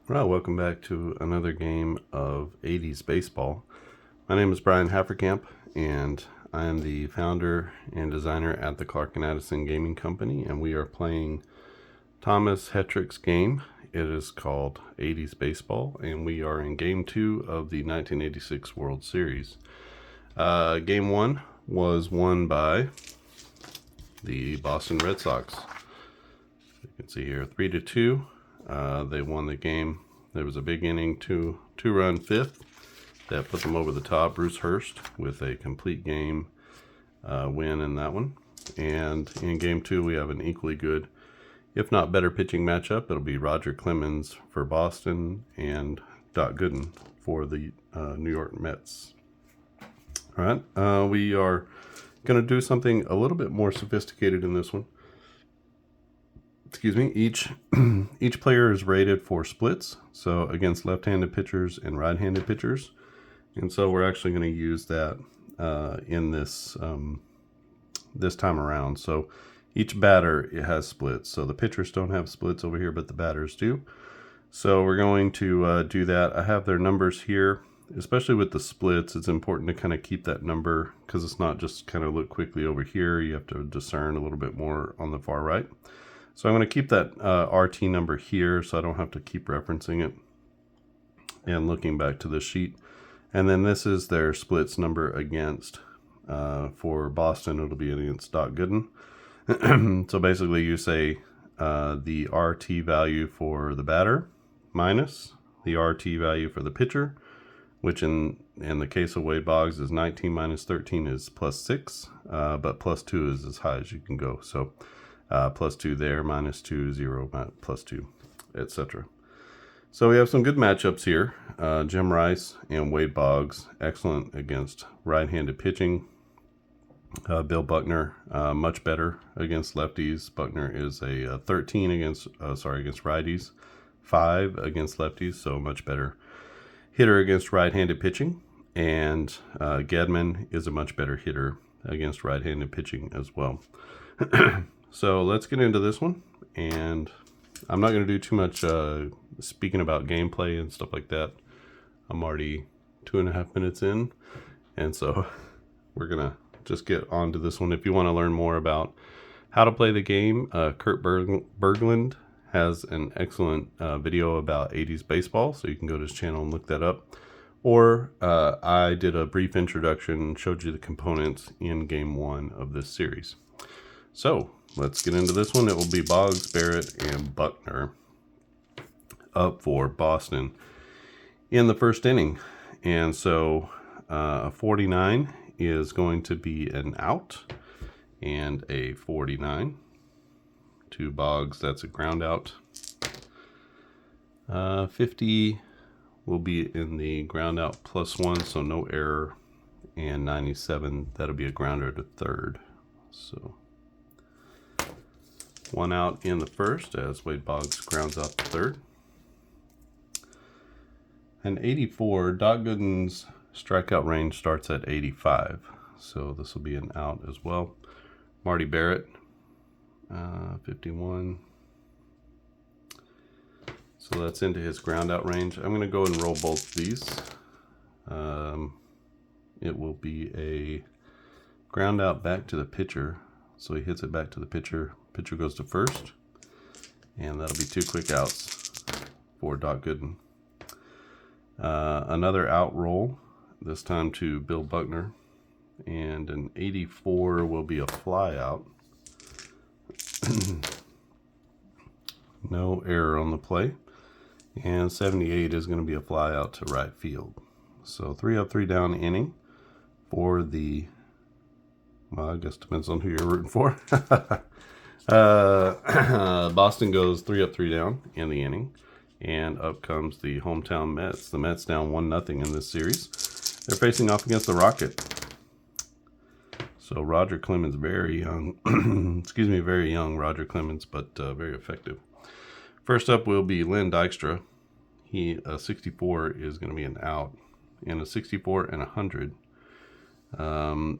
Well, welcome back to another game of 80s Baseball. My name is Brian Haferkamp, and I am the founder and designer at the Clark and Addison Gaming Company, and we are playing Thomas Hetrick's game. It is called 80s Baseball, and we are in Game 2 of the 1986 World Series. Game 1 was won by the Boston Red Sox. You can see here 3-2. They won the game. There was a big inning, two-run fifth that put them over the top. Bruce Hurst with a complete game win in that one. And in Game 2, we have an equally good, if not better, pitching matchup. It'll be Roger Clemens for Boston and Doc Gooden for the New York Mets. All right, we are going to do something a little bit more sophisticated in this one. Excuse me. Each player is rated for splits, so against left-handed pitchers and right-handed pitchers, and so we're actually going to use that in this this time around. So each batter has splits. So the pitchers don't have splits over here, but the batters do. So we're going to do that. I have their numbers here. Especially with the splits, it's important to kind of keep that number because it's not just kind of look quickly over here. You have to discern a little bit more on the far right. So I'm going to keep that RT number here so I don't have to keep referencing it and looking back to the sheet. And then this is their splits number against, for Boston, it'll be against Doc Gooden. So basically you say the RT value for the batter minus the RT value for the pitcher, which in the case of Wade Boggs is 19 minus 13 is plus 6, but plus 2 is as high as you can go. So plus 2 there, minus 2, 0, plus 2, etc. So we have some good matchups here. Jim Rice and Wade Boggs, excellent against right-handed pitching. Bill Buckner, much better against lefties. Buckner is a 13 against righties, 5 against lefties, so much better hitter against right-handed pitching. And Gedman is a much better hitter against right-handed pitching as well. So let's get into this one, and I'm not going to do too much speaking about gameplay and stuff like that. I'm already 2.5 minutes in, and so we're going to just get on to this one. If you want to learn more about how to play the game, Kurt Berglund has an excellent video about 80s baseball, so you can go to his channel and look that up. Or I did a brief introduction, showed you the components in Game 1 of this series. So let's get into this one. It will be Boggs, Barrett, and Buckner up for Boston in the first inning. And so 49 is going to be an out, and a 49 to Boggs, that's a ground out. 50 will be in the ground out plus 1, so no error, and 97, that'll be a grounder to third. So 1 out in the first as Wade Boggs grounds out to third. And 84, Doc Gooden's strikeout range starts at 85. So this will be an out as well. Marty Barrett, 51. So that's into his ground out range. I'm going to go and roll both of these. It will be a ground out back to the pitcher. So he hits it back to the pitcher. Pitcher goes to first, and that'll be 2 quick outs for Doc Gooden. Another out roll, this time to Bill Buckner, and an 84 will be a fly out. No error on the play, and 78 is going to be a fly out to right field. So 3 up, 3 down inning for the, well, I guess depends on who you're rooting for. Boston goes 3 up, 3 down in the inning, and up comes the hometown Mets. The Mets down 1-0 in this series. They're facing off against the Rocket. So Roger Clemens, very young, excuse me, very young Roger Clemens, but very effective. First up will be Len Dykstra. A 64 is going to be an out, and a 64 and 100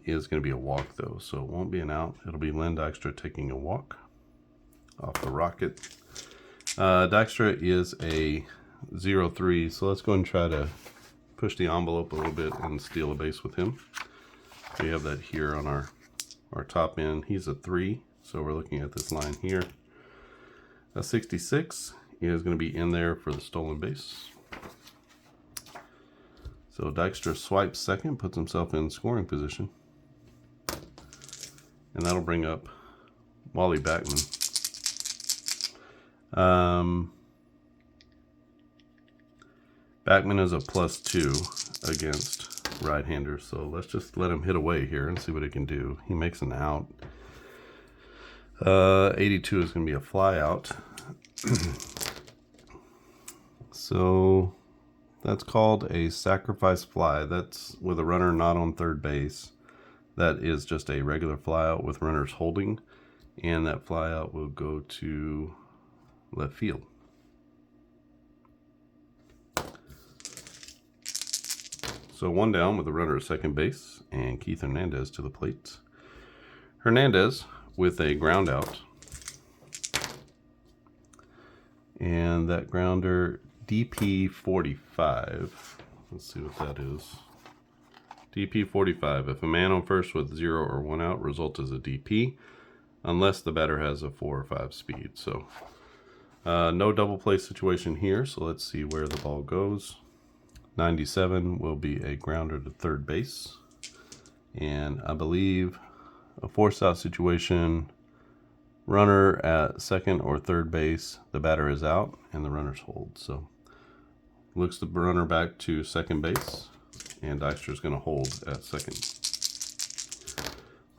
is going to be a walk, though, so it won't be an out. It'll be Len Dykstra taking a walk off the Rocket. Dykstra is a 0-3, so let's go and try to push the envelope a little bit and steal a base with him. We have that here on our top end. He's a 3, so we're looking at this line here. A 66 is going to be in there for the stolen base. So Dykstra swipes second, puts himself in scoring position. And that'll bring up Wally Backman. Backman is a +2 against right-handers, so let's just let him hit away here and see what he can do. He makes an out. 82 is going to be a fly out. So that's called a sacrifice fly. That's with a runner not on third base. That is just a regular fly out with runners holding, and that fly out will go to left field. So one down with the runner at second base, and Keith Hernandez to the plate. Hernandez with a ground out. And that grounder, DP 45. Let's see what that is. DP 45. If a man on first with 0 or 1 out, result is a DP, unless the batter has a 4 or 5 speed. So no double play situation here, so let's see where the ball goes. 97 will be a grounder to third base. And I believe a force out situation, runner at second or third base, the batter is out and the runners hold. So looks the runner back to second base, and Dykstra is going to hold at second.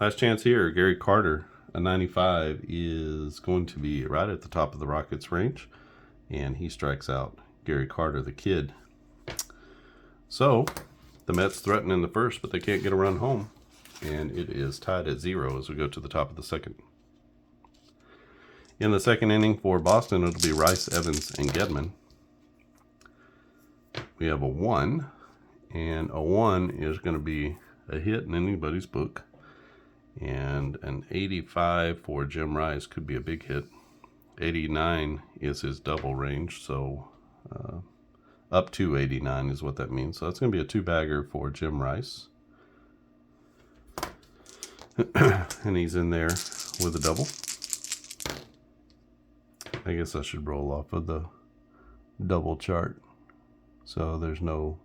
Last chance here, Gary Carter, a 95, is going to be right at the top of the Rockets range, and he strikes out Gary Carter, the kid. So the Mets threaten in the first, but they can't get a run home, and it is tied at 0 as we go to the top of the second. In the second inning for Boston, it'll be Rice, Evans, and Gedman. We have a 1, and a 1 is going to be a hit in anybody's book. And an 85 for Jim Rice could be a big hit. 89 is his double range, so up to 89 is what that means. So that's going to be a 2-bagger for Jim Rice. And he's in there with a double. I guess I should roll off of the double chart, so there's no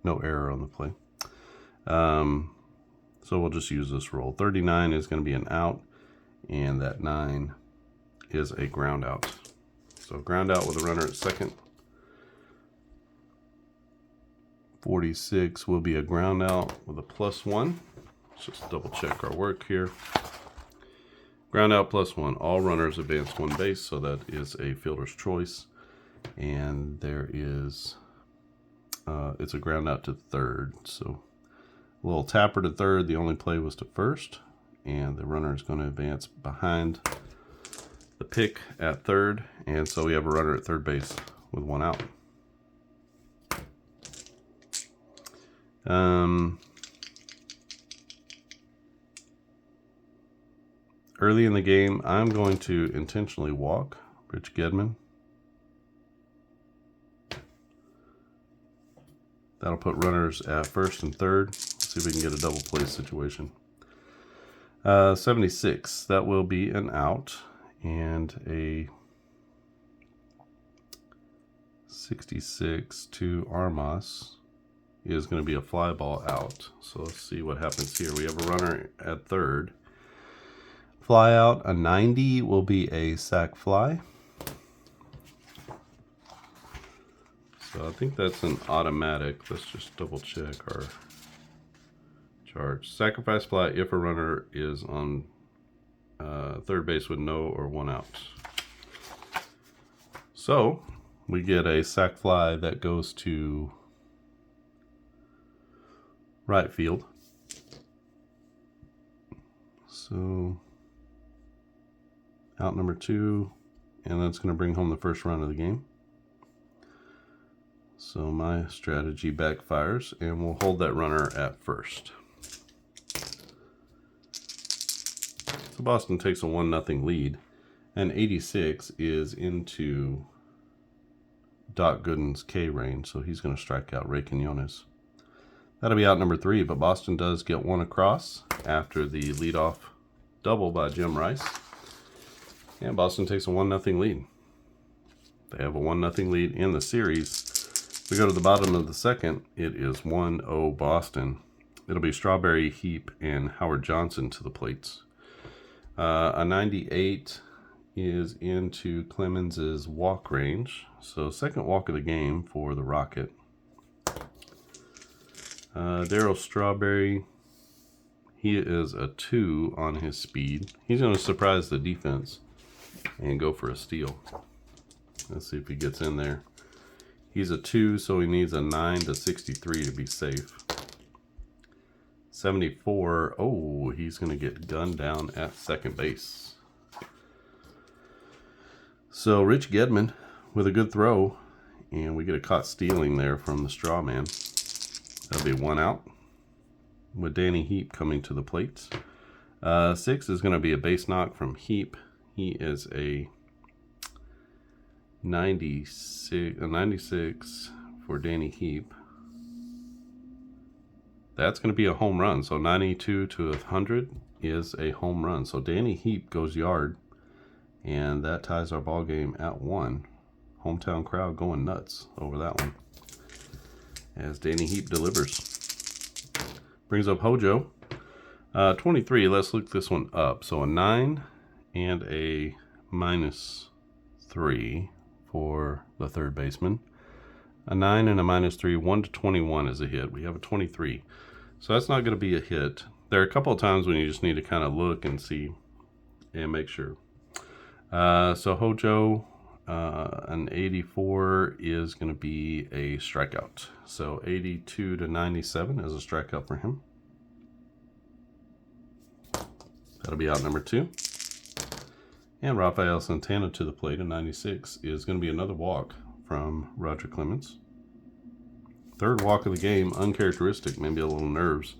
error on the play. So we'll just use this roll. 39 is going to be an out, and that 9 is a ground out. So ground out with a runner at second. 46 will be a ground out with a +1. Let's just double check our work here. Ground out +1. All runners advance 1 base, so that is a fielder's choice. And there is, it's a ground out to third. So a little tapper to third. The only play was to first, and the runner is going to advance behind the pick at third. And so we have a runner at third base with 1 out. Early in the game, I'm going to intentionally walk Rich Gedman. That'll put runners at first and third. Let's see if we can get a double play situation. 76, that will be an out, and a 66 to Armas is going to be a fly ball out. So let's see what happens here. We have a runner at third. Fly out, a 90 will be a sac fly. So I think that's an automatic. Let's just double check our charge. Sacrifice fly if a runner is on third base with no or 1 out. So we get a sac fly that goes to right field. So out number 2, and that's going to bring home the first run of the game. So my strategy backfires, and we'll hold that runner at first. So Boston takes a 1-0 lead, and 86 is into Doc Gooden's K range, so he's going to strike out Ray Quinones. That'll be out number 3, but Boston does get one across after the leadoff double by Jim Rice. And Boston takes a 1-0 lead. They have a 1-0 lead in the series. We go to the bottom of the second. It is 1-0 Boston. It'll be Strawberry, Heap, and Howard Johnson to the plates. A 98 is into Clemens' walk range. So second walk of the game for the Rocket. Darryl Strawberry, he is a 2 on his speed. He's going to surprise the defense and go for a steal. Let's see if he gets in there. He's a 2, so he needs a 9 to 63 to be safe. 74, oh, he's going to get gunned down at second base. So Rich Gedman with a good throw, and we get a caught stealing there from the straw man. That'll be 1 out with Danny Heap coming to the plate. 6 is going to be a base knock from Heap. He is a 96 for Danny Heap. That's going to be a home run. So 92 to 100 is a home run. So Danny Heap goes yard, and that ties our ball game at 1. Hometown crowd going nuts over that one as Danny Heap delivers. Brings up Hojo. 23, let's look this one up. So a 9 and a -3 for the third baseman. A 9 and a -3, 1 to 21 is a hit. We have a 23. So that's not going to be a hit. There are a couple of times when you just need to kind of look and see and make sure. So Hojo, an 84 is going to be a strikeout. So 82 to 97 is a strikeout for him. That'll be out number 2. And Rafael Santana to the plate, a 96, is going to be another walk from Roger Clemens. Third walk of the game, uncharacteristic, maybe a little nerves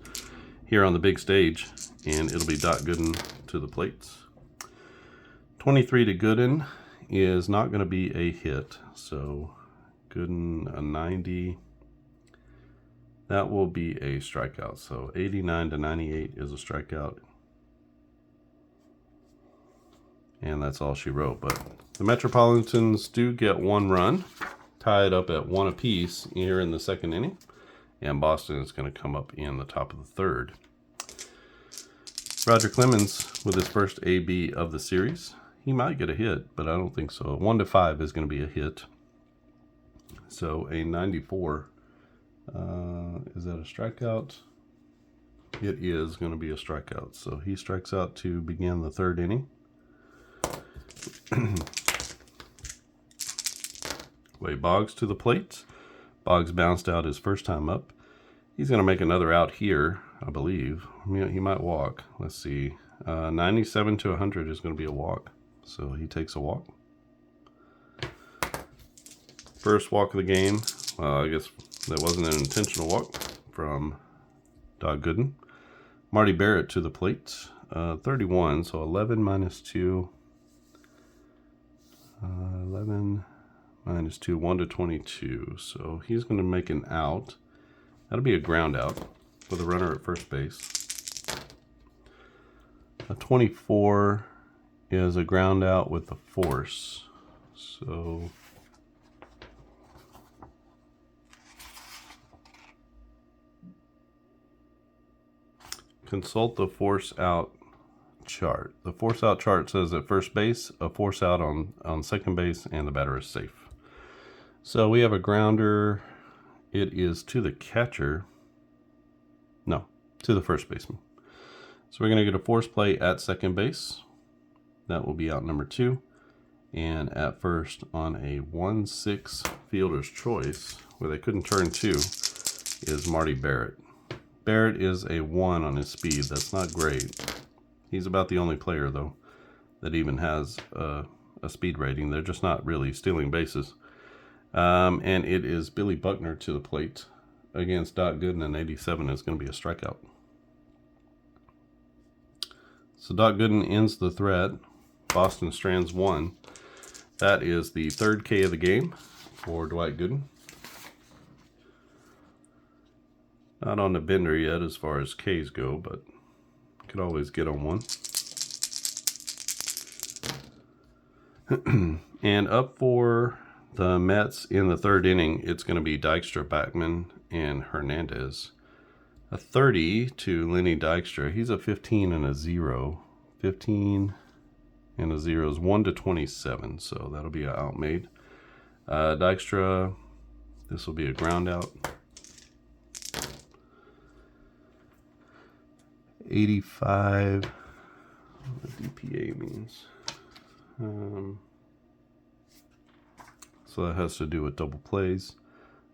here on the big stage, and it'll be Doc Gooden to the plates. 23 to Gooden is not going to be a hit, so Gooden a 90. That will be a strikeout, so 89 to 98 is a strikeout. And that's all she wrote. But the Metropolitans do get 1 run, tied up at 1 apiece here in the second inning. And Boston is going to come up in the top of the third. Roger Clemens with his first AB of the series. He might get a hit, but I don't think so. 1 to 5 is going to be a hit. So a 94. Is that a strikeout? It is going to be a strikeout. So he strikes out to begin the third inning. Way Boggs to the plate. Boggs bounced out his first time up. He's going to make another out here, I believe. He might walk. Let's see. 97 to 100 is going to be a walk. So he takes a walk. First walk of the game. I guess that wasn't an intentional walk from Doc Gooden. Marty Barrett to the plate. 31, so 11 minus 2. 11 minus 2, 1 to 22. So he's going to make an out. That'll be a ground out with a runner at first base. A 24 is a ground out with the force. So consult the force out chart. The force out chart says at first base, a force out on second base, and the batter is safe. So we have a grounder. It is to the catcher. No, to the first baseman. So we're going to get a force play at second base. That will be out number 2. And at first on a 1-6 fielder's choice, where they couldn't turn 2, is Marty Barrett. Barrett is a 1 on his speed. That's not great. He's about the only player, though, that even has a speed rating. They're just not really stealing bases. And it is Billy Buckner to the plate against Doc Gooden, and 87 is going to be a strikeout. So Doc Gooden ends the threat. Boston strands 1. That is the third K of the game. for Dwight Gooden. Not on the bender yet as far as Ks go, but could always get on one. And up for the Mets in the third inning, it's going to be Dykstra, Backman, and Hernandez. A 30 to Lenny Dykstra. He's a 15 and a 0. 15 and a 0 is 1 to 27, so that'll be an outmade. Dykstra, this will be a ground out. 85, what DPA means. So that has to do with double plays.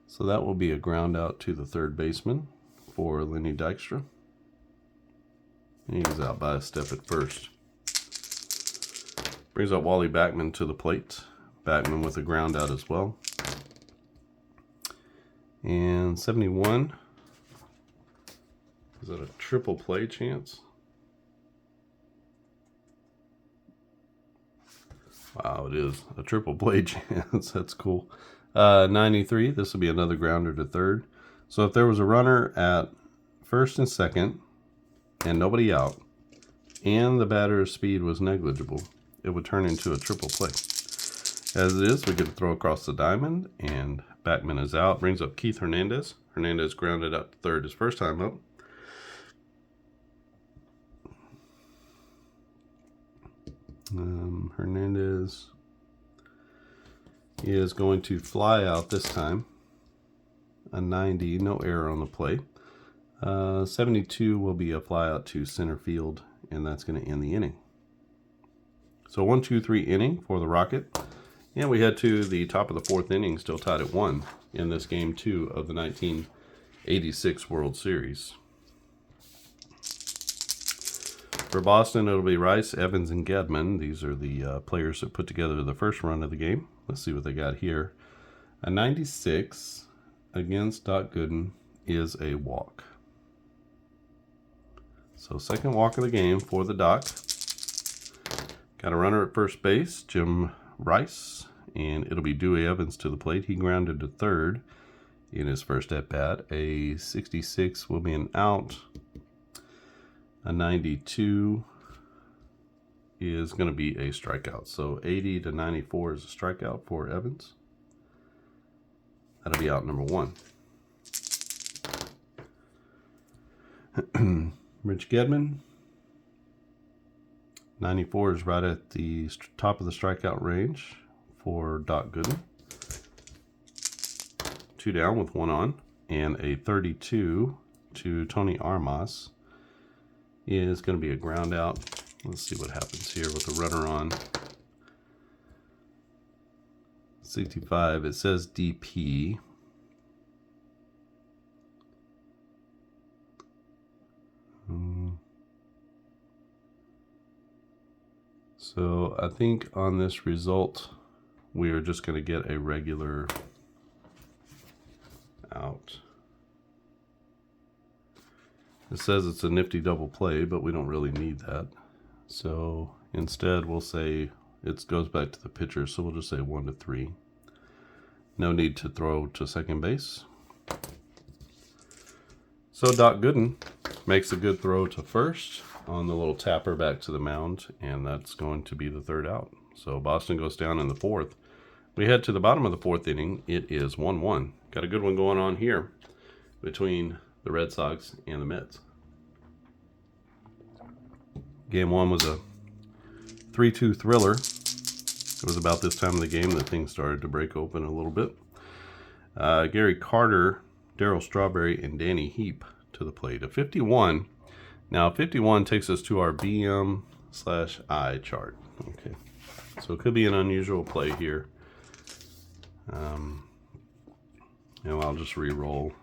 So that will be a ground out to the third baseman for Lenny Dykstra. And he's out by a step at first. Brings up Wally Backman to the plate. Backman with a ground out as well. And 71. Is that a triple play chance? Wow, it is a triple play chance. That's cool. 93, this will be another grounder to third. So if there was a runner at first and second and nobody out, and the batter's speed was negligible, it would turn into a triple play. As it is, we get to throw across the diamond, and Backman is out. Brings up Keith Hernandez. Hernandez grounded out to third his first time up. Hernandez is going to fly out this time. A 90, no error on the play. 72 will be a fly out to center field, and that's going to end the inning. So 1-2-3 inning for the Rocket. And we head to the top of the fourth inning, still tied at 1 in this game 2 of the 1986 World Series. For Boston, it'll be Rice, Evans, and Gedman. These are the players that put together the first run of the game. Let's see what they got here. A 96 against Doc Gooden is a walk. So second walk of the game for the Doc. Got a runner at first base, Jim Rice, and it'll be Dewey Evans to the plate. He grounded to third in his first at-bat. A 66 will be an out. A 92 is going to be a strikeout. So 80 to 94 is a strikeout for Evans. That'll be out number 1. Rich Gedman. 94 is right at the top of the strikeout range for Doc Gooden. 2 down with 1 on. And a 32 to Tony Armas is going to be a ground out. Let's see what happens here with the runner on. 65, it says DP. So I think on this result, we are just going to get a regular out. It says it's a nifty double play, but we don't really need that. So instead, we'll say it goes back to the pitcher. So we'll just say 1-3. No need to throw to second base. So Doc Gooden makes a good throw to first on the little tapper back to the mound, and that's going to be the third out. So Boston goes down in the fourth. We head to the bottom of the fourth inning. It is 1-1. Got a good one going on here between the Red Sox and the Mets. Game 1 was a 3-2 thriller. It was about this time of the game that things started to break open a little bit. Gary Carter, Darryl Strawberry, and Danny Heap to the plate. A 51. Now 51 takes us to our BM/I chart. Okay, so it could be an unusual play here. I'll just re-roll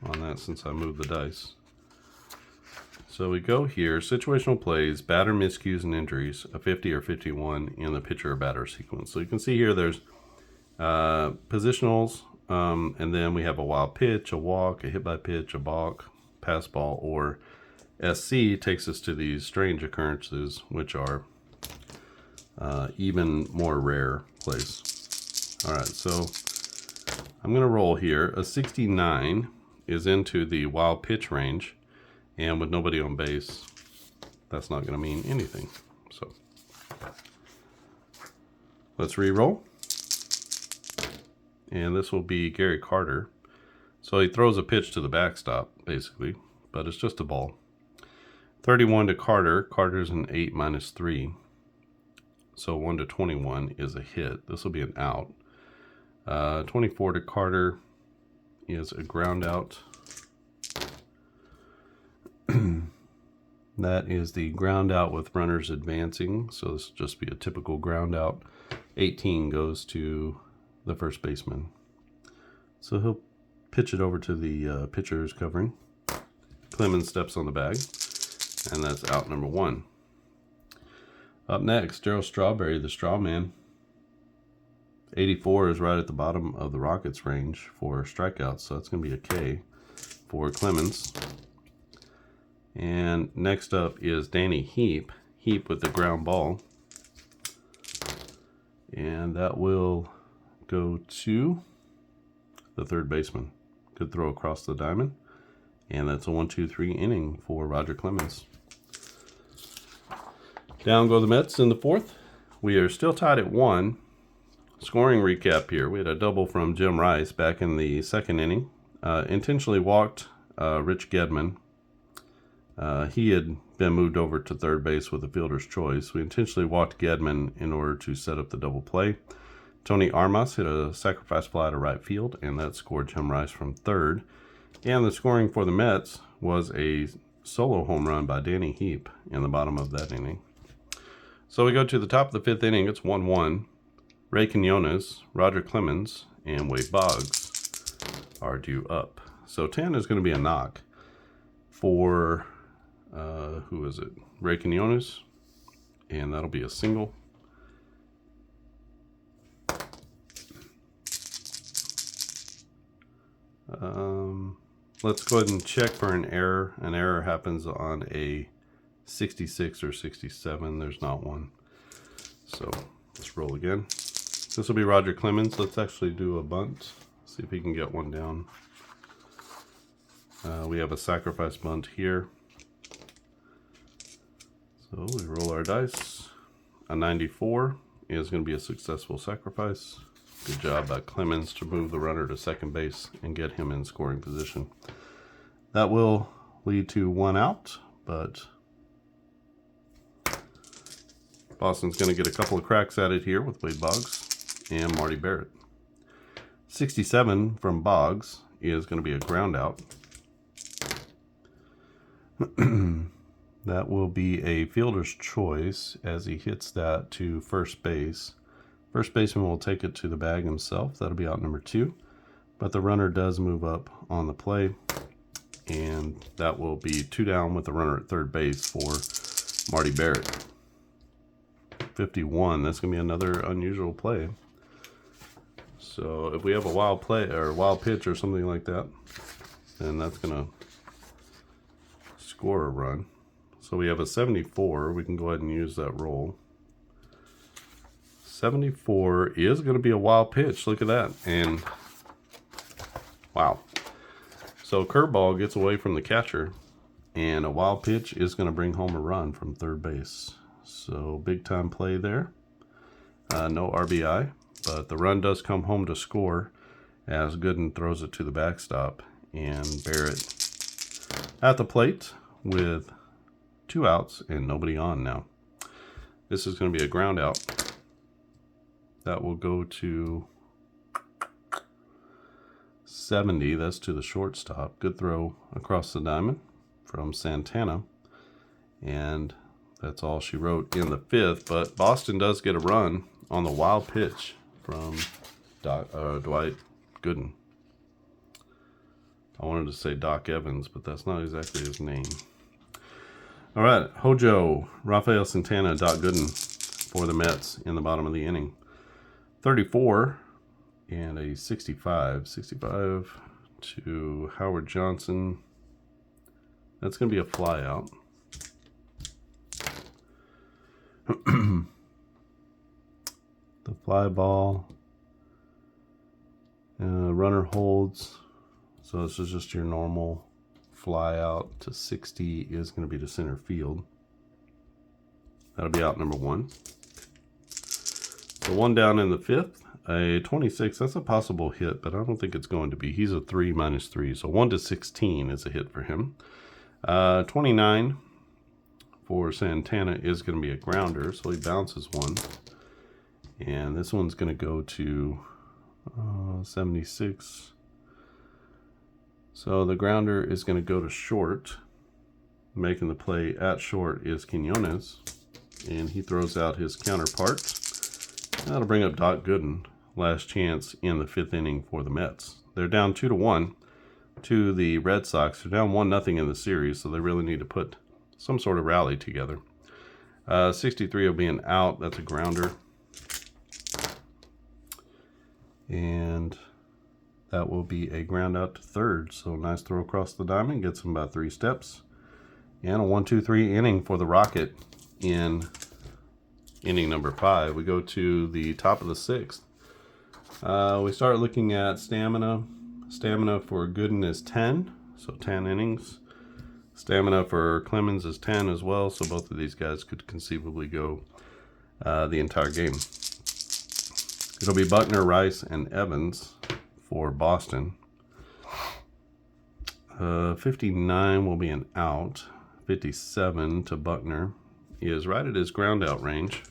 on that since I moved the dice. So we go here, situational plays, batter miscues and injuries, a 50 or 51 in the pitcher or batter sequence. So you can see here there's positionals, and then we have a wild pitch, a walk, a hit by pitch, a balk, pass ball, or SC takes us to these strange occurrences, which are even more rare plays. All right, so I'm going to roll here. A 69 is into the wild pitch range, and with nobody on base, that's not going to mean anything. So let's re-roll. And this will be Gary Carter. So he throws a pitch to the backstop, basically, but it's just a ball. 31 to Carter. Carter's an 8 minus 3. So 1 to 21 is a hit. This will be an out. 24 to Carter is a ground out. That is the ground out with runners advancing. So this will just be a typical ground out. 18 goes to the first baseman. So he'll pitch it over to the pitcher who's covering. Clemens steps on the bag, and that's out number 1. Up next, Darryl Strawberry, the straw man. 84 is right at the bottom of the Rockets range for strikeouts, so that's going to be a K for Clemens. And next up is Danny Heap. Heap with the ground ball. And that will go to the third baseman. Good throw across the diamond. And that's a 1-2-3 inning for Roger Clemens. Down go the Mets in the 4th. We are still tied at 1. Scoring recap here. We had a double from Jim Rice back in the 2nd inning. Intentionally walked Rich Gedman. He had been moved over to third base with a fielder's choice. We intentionally walked Gedman in order to set up the double play. Tony Armas hit a sacrifice fly to right field, and that scored Jim Rice from third. And the scoring for the Mets was a solo home run by Danny Heap in the bottom of that inning. So we go to the top of the 5th inning. It's 1-1. Ray Quinones, Roger Clemens, and Wade Boggs are due up. So 10 is going to be a knock for, who is it? Ray Quinones. And that'll be a single. Let's go ahead and check for an error. An error happens on a 66 or 67. There's not one. So let's roll again. This will be Roger Clemens. Let's actually do a bunt. See if he can get one down. We have a sacrifice bunt here. So we roll our dice. A 94 is going to be a successful sacrifice. Good job by Clemens to move the runner to second base and get him in scoring position. That will lead to 1 out, but Boston's going to get a couple of cracks at it here with Wade Boggs and Marty Barrett. 67 from Boggs is going to be a ground out. That will be a fielder's choice as he hits that to first base. First baseman will take it to the bag himself. That'll be out number 2. But the runner does move up on the play. And that will be 2 down with the runner at third base for Marty Barrett. 51, that's going to be another unusual play. So if we have a wild play or a wild pitch or something like that, then that's going to score a run. So we have a 74. We can go ahead and use that roll. 74 is going to be a wild pitch. Look at that. And wow. So curveball gets away from the catcher, and a wild pitch is going to bring home a run from third base. So big time play there. No RBI, but the run does come home to score as Gooden throws it to the backstop, and Barrett at the plate with 2 outs and nobody on now. This is going to be a ground out. That will go to 70. That's to the shortstop. Good throw across the diamond from Santana. And that's all she wrote in the 5th. But Boston does get a run on the wild pitch from Dwight Gooden. I wanted to say Doc Evans, but that's not exactly his name. All right, Hojo, Rafael Santana, Doc Gooden for the Mets in the bottom of the inning. 34 and a 65. 65 to Howard Johnson. That's going to be a fly out. The fly ball. Runner holds. So this is just your normal fly out to 60 is going to be to center field. That'll be out number 1. So 1 down in the 5th. A 26, that's a possible hit, but I don't think it's going to be. He's a 3 -3, so 1 to 16 is a hit for him. 29 for Santana is going to be a grounder, so he bounces 1. And this one's going to go to 76. So the grounder is going to go to short. Making the play at short is Quinones, and he throws out his counterpart. That'll bring up Doc Gooden. Last chance in the 5th inning for the Mets. They're down 2-1 to the Red Sox. They're down 1-0 in the series, so they really need to put some sort of rally together. 63 will be an out. That's a grounder. And that will be a ground out to third. So nice throw across the diamond. Gets him about 3 steps. And a 1-2-3 inning for the Rocket in inning number 5. We go to the top of the 6th. We start looking at stamina. Stamina for Gooden is 10, so 10 innings. Stamina for Clemens is 10 as well, so both of these guys could conceivably go the entire game. It'll be Buckner, Rice, and Evans for Boston. 59 will be an out. 57 to Buckner is right at his ground out range.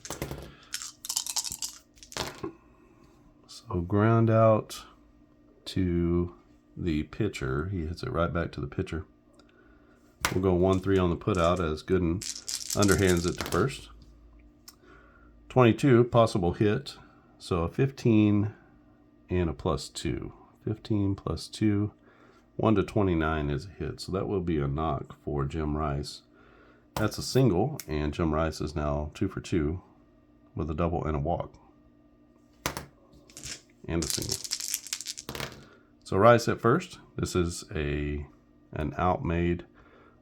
So ground out to the pitcher. He hits it right back to the pitcher. We'll go 1-3 on the put out as Gooden underhands it to first. 22, possible hit. So a 15 and a +2. 15 +2. 1 to 29 is a hit. So that will be a knock for Jim Rice. That's a single, and Jim Rice is now 2 for 2 with a double and a walk. And a single. So Rice at first. This is an out made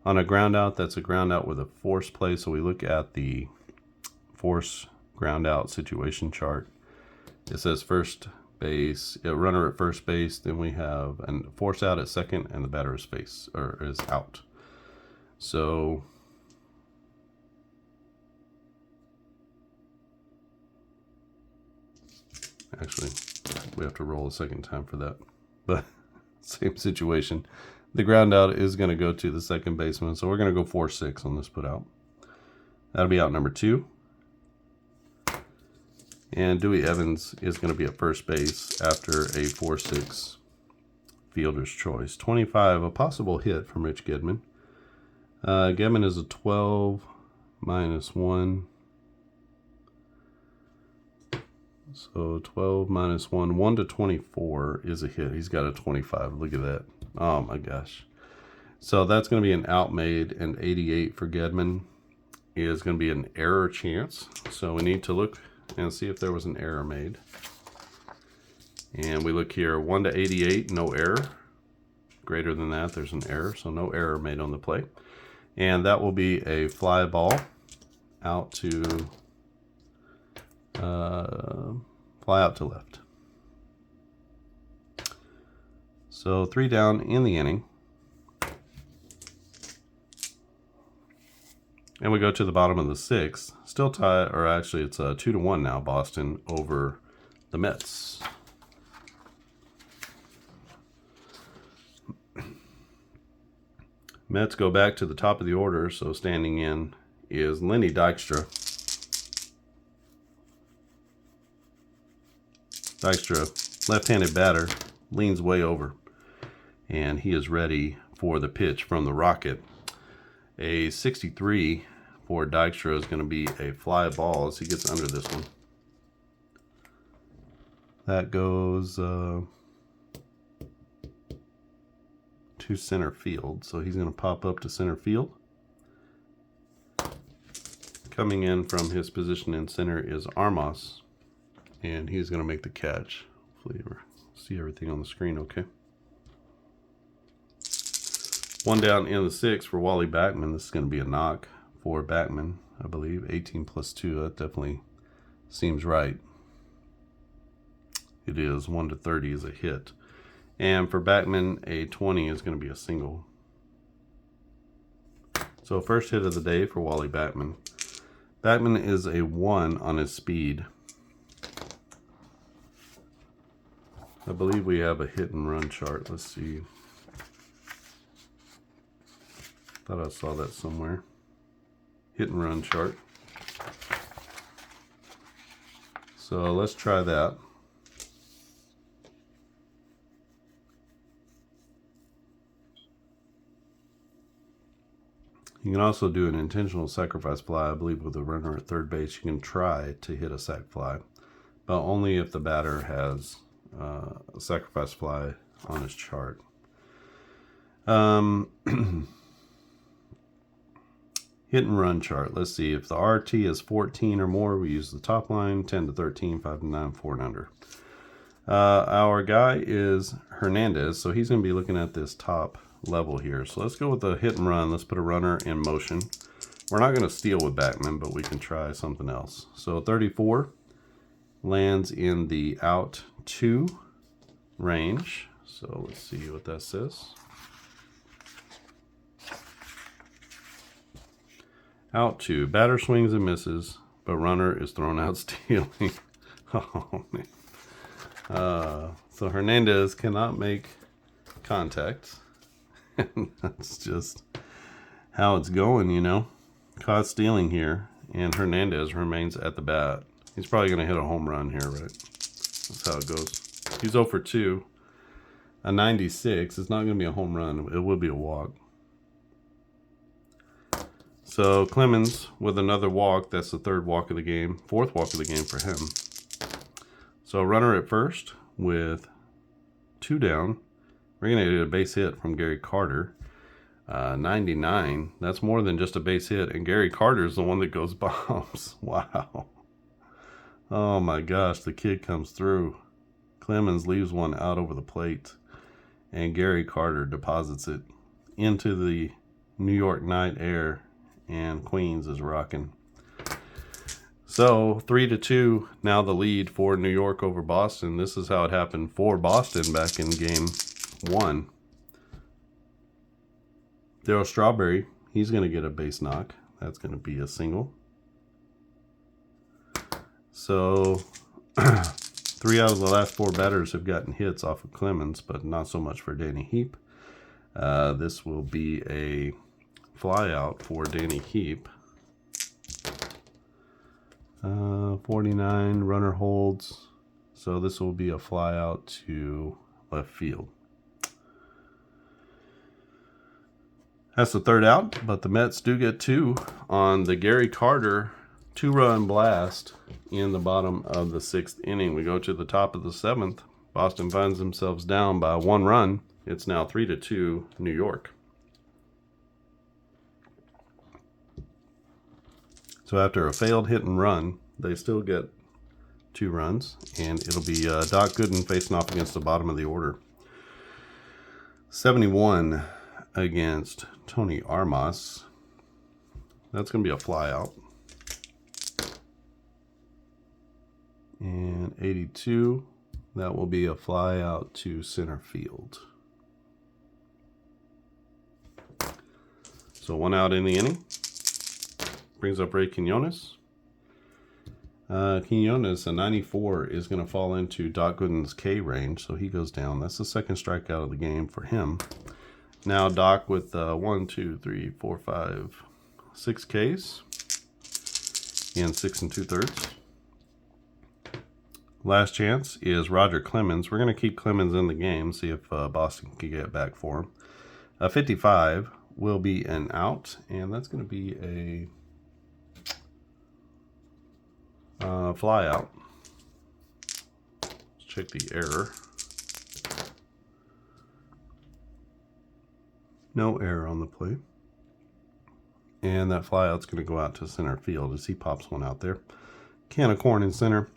on a ground out. That's a ground out with a force play. So we look at the force ground out situation chart. It says first base, a runner at first base. Then we have a force out at second, and the batter is out. So actually, we have to roll a second time for that, but same situation. The ground out is going to go to the second baseman, so we're going to go 4-6 on this put out. That'll be out number 2. And Dewey Evans is going to be at first base after a 4-6 fielder's choice. 25, a possible hit from Rich Gedman. Gedman is a 12 -1. So 12 -1, 1 to 24 is a hit. He's got a 25. Look at that. Oh my gosh. So that's going to be an out made, and 88 for Gedman is going to be an error chance. So we need to look and see if there was an error made. And we look here, 1 to 88, no error. Greater than that, there's an error. So no error made on the play. And that will be a fly ball out to fly out to left. So 3 down in the inning. And we go to the bottom of the 6th. Still tied, or actually it's 2-1 now, Boston over the Mets. Mets go back to the top of the order, so standing in is Lenny Dykstra. Dykstra, left-handed batter, leans way over, and he is ready for the pitch from the Rocket. A 63 for Dykstra is going to be a fly ball as he gets under this one. That goes to center field, so he's going to pop up to center field. Coming in from his position in center is Armas, and he's going to make the catch. Hopefully you see everything on the screen okay. 1 down in the 6th for Wally Backman. This is going to be a knock for Backman, I believe. 18 +2, that definitely seems right. It is. 1 to 30 is a hit. And for Backman, a 20 is going to be a single. So first hit of the day for Wally Backman. Backman is a 1 on his speed. I believe we have a hit and run chart. Let's see. Thought I saw that somewhere. Hit and run chart. So let's try that. You can also do an intentional sacrifice fly. I believe with a runner at third base, you can try to hit a sac fly, but only if the batter has a sacrifice fly on his chart. Hit and run chart. Let's see. If the RT is 14 or more, we use the top line, 10 to 13, 5 to 9, 4 and under. Our guy is Hernandez, so he's going to be looking at this top level here. So let's go with the hit and run. Let's put a runner in motion. We're not going to steal with Backman, but we can try something else. So 34 lands in the out 2 range. So let's see what that says. Out 2. Batter swings and misses, but runner is thrown out stealing. Oh, man. So Hernandez cannot make contact. That's just how it's going, you know. Caught stealing here, and Hernandez remains at the bat. He's probably going to hit a home run here, right? That's how it goes. He's 0 for 2. A 96. It's not going to be a home run. It will be a walk. So Clemens with another walk. That's the third walk of the game. Fourth walk of the game for him. So runner at first with 2 down. We're going to get a base hit from Gary Carter. 99. That's more than just a base hit. And Gary Carter is the one that goes bombs. Wow. Oh my gosh, the kid comes through. Clemens leaves one out over the plate. And Gary Carter deposits it into the New York night air. And Queens is rocking. So 3-2, now the lead for New York over Boston. This is how it happened for Boston back in game 1. Darryl Strawberry, he's going to get a base knock. That's going to be a single. So 3 out of the last 4 batters have gotten hits off of Clemens, but not so much for Danny Heap. This will be a fly out for Danny Heap. 49, runner holds. So this will be a fly out to left field. That's the third out, but the Mets do get 2 on the Gary Carter 2-run blast in the bottom of the 6th inning. We go to the top of the 7th. Boston finds themselves down by 1 run. It's now 3-2 New York. So after a failed hit and run, they still get 2 runs, and it'll be Doc Gooden facing off against the bottom of the order. 71 against Tony Armas. That's going to be a fly out. And 82, that will be a fly out to center field. So 1 out in the inning. Brings up Ray Quinones. Quinones, a 94, is going to fall into Doc Gooden's K range, so he goes down. That's the second strikeout of the game for him. Now Doc with 1, 2, 3, 4, 5, 6 Ks in 6 2/3. Last chance is Roger Clemens. We're going to keep Clemens in the game, see if Boston can get back for him. 55 will be an out, and that's going to be a fly out. Let's check the error. No error on the play. And that fly out's going to go out to center field as he pops one out there. Can of corn in center.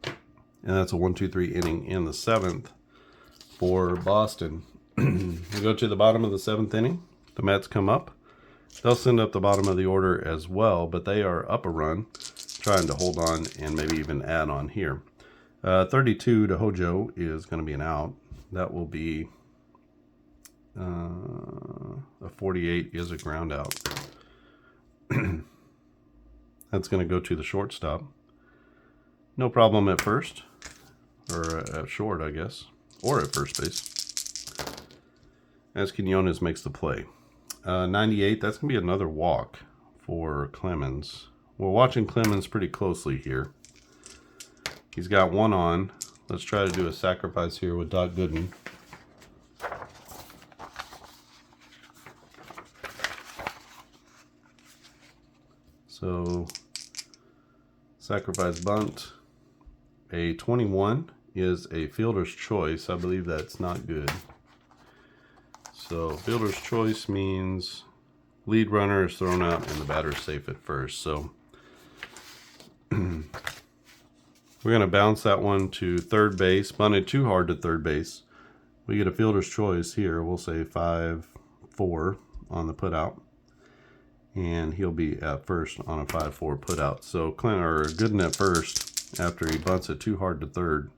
And that's a 1-2-3 inning in the 7th for Boston. We go to the bottom of the 7th inning. The Mets come up. They'll send up the bottom of the order as well, but they are up a run, trying to hold on and maybe even add on here. 32 to Hojo is going to be an out. That will be A 48 is a ground out. That's going to go to the shortstop. No problem at first, or at short, I guess, or at first base. As Quinones makes the play. 98, that's going to be another walk for Clemens. We're watching Clemens pretty closely here. He's got one on. Let's try to do a sacrifice here with Gooden. So, sacrifice bunt. A 21 is a fielder's choice. I believe that's not good. So, fielder's choice means lead runner is thrown out and the batter's safe at first. So, we're going to bounce that one to third base. Bunted too hard to third base. We get a fielder's choice here. We'll say 5-4 on the putout. And he'll be at first on a 5-4 putout. So Gooden at first after he bunts it too hard to third.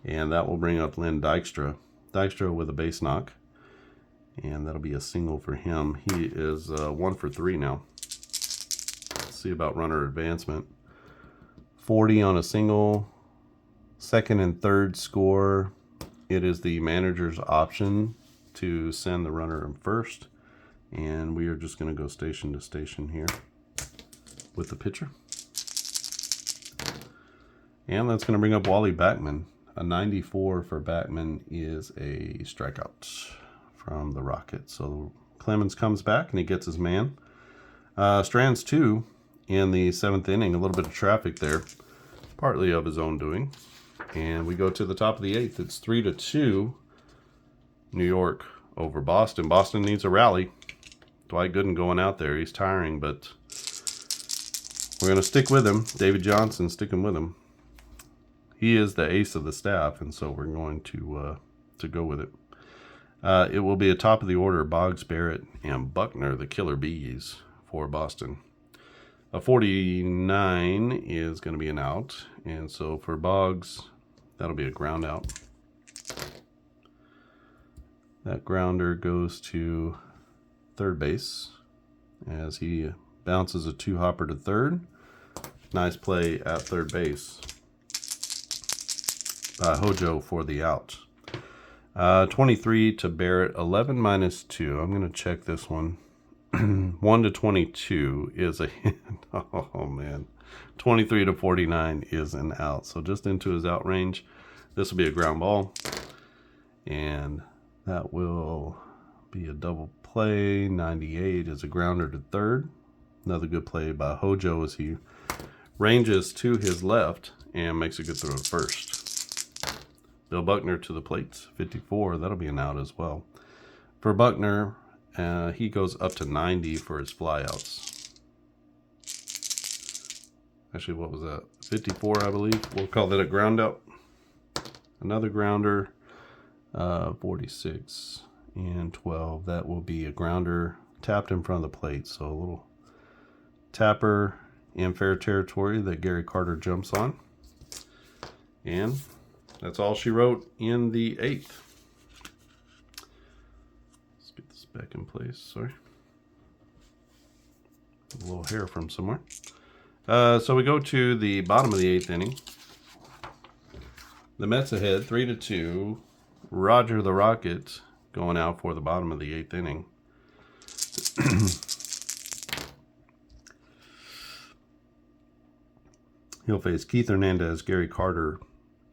And that will bring up Lynn Dykstra. Dykstra with a base knock. And that'll be a single for him. He is 1 for 3 now. Let's see about runner advancement. 40 on a single. Second and third score. It is the manager's option to send the runner in first. And we are just going to go station to station here with the pitcher. And that's going to bring up Wally Backman. A 94 for Backman is a strikeout from the Rockets. So Clemens comes back and he gets his man. Strands 2 in the 7th inning. A little bit of traffic there, partly of his own doing. And we go to the top of the 8th. It's 3-2 New York over Boston. Boston needs a rally. Dwight Gooden going out there. He's tiring, but we're going to stick with him. David Johnson sticking with him. He is the ace of the staff, and so we're going to go with it. It will be a top of the order, Boggs, Barrett, and Buckner, the killer bees for Boston. A 49 is going to be an out, and so for Boggs, that'll be a ground out. That grounder goes to third base as he bounces a 2-hopper to third. Nice play at third base by Hojo for the out. 23 to Barrett, 11 minus 2. I'm going to check this one. 1 to 22 is a hit. Oh man. 23 to 49 is an out. So just into his out range. This will be a ground ball. And that will be a double play. 98 is a grounder to third. Another good play by Hojo as he ranges to his left and makes a good throw to first. Bill Buckner to the plate. 54. That'll be an out as well. For Buckner, he goes up to 90 for his flyouts. Actually, what was that? 54, I believe. We'll call that a ground out. Another grounder. 46 and 12. That will be a grounder tapped in front of the plate. So a little tapper in fair territory that Gary Carter jumps on. And that's all she wrote in the 8th. Let's get this back in place. Sorry. A little hair from somewhere. So we go to the bottom of the 8th inning. The Mets ahead 3-2. Roger the Rocket going out for the bottom of the 8th inning. He'll face Keith Hernandez, Gary Carter,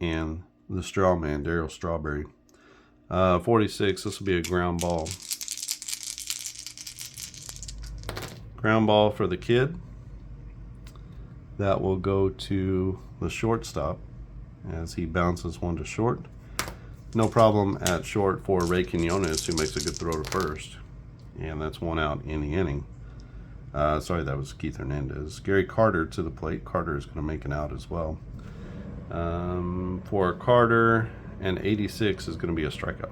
and the straw man, Darryl Strawberry. 46, this will be a ground ball. Ground ball for the kid. That will go to the shortstop as he bounces one to short. No problem at short for Ray Quinones, who makes a good throw to first. And that's one out in the inning. Sorry, that was Keith Hernandez. Gary Carter to the plate. Carter is going to make an out as well. For Carter, and 86 is going to be a strikeout.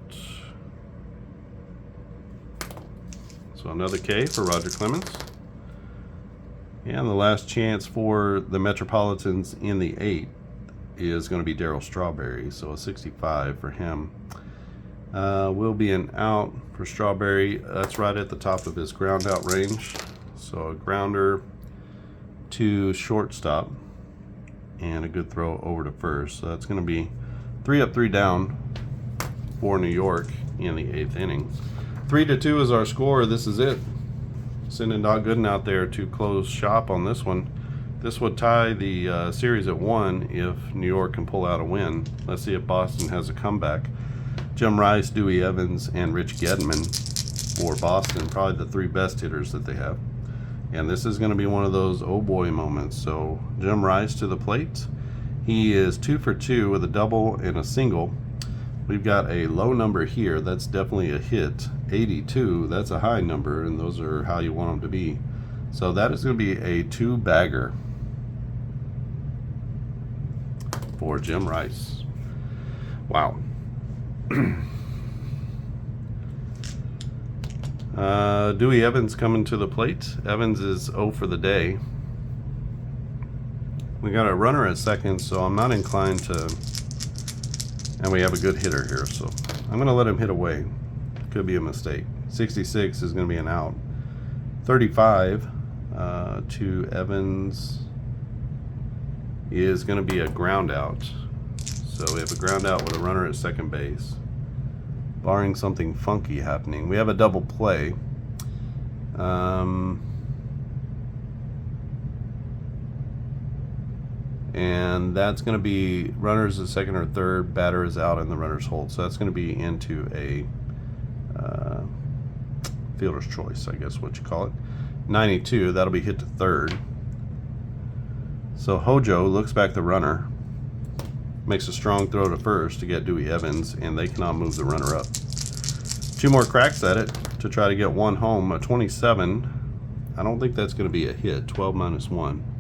So another K for Roger Clemens. And the last chance for the Metropolitans in the 8th is going to be Darryl Strawberry. So a 65 for him. Will be an out for Strawberry. That's right at the top of his ground out range. So a grounder to shortstop and a good throw over to first. So that's going to be 3 up, 3 down for New York in the 8th inning. 3-2 is our score. This is it. Sending Doc Gooden out there to close shop on this one. This would tie the series at 1 if New York can pull out a win. Let's see if Boston has a comeback. Jim Rice, Dewey Evans, and Rich Gedman for Boston, probably the 3 best hitters that they have. And this is going to be one of those oh boy moments. So Jim Rice to the plate. He is 2 for 2 with a double and a single. We've got a low number here. That's definitely a hit. 82, that's a high number, and those are how you want them to be. So that is going to be a 2-bagger for Jim Rice. Wow. Dewey Evans coming to the plate. Evans is 0 for the day. We got a runner at second, so I'm not inclined to... And we have a good hitter here, so I'm going to let him hit away. Could be a mistake. 66 is going to be an out. 35 to Evans is going to be a ground out. So we have a ground out with a runner at second base. Barring something funky happening. We have a double play. And that's going to be runners at second or third, batter is out, and the runners hold. So that's going to be into a fielder's choice, I guess what you call it. 92, that'll be hit to third. So Hojo looks back the runner, makes a strong throw to first to get Dewey Evans, and they cannot move the runner up. 2 more cracks at it to try to get 1 home. A 27, I don't think that's going to be a hit. 12 minus 1.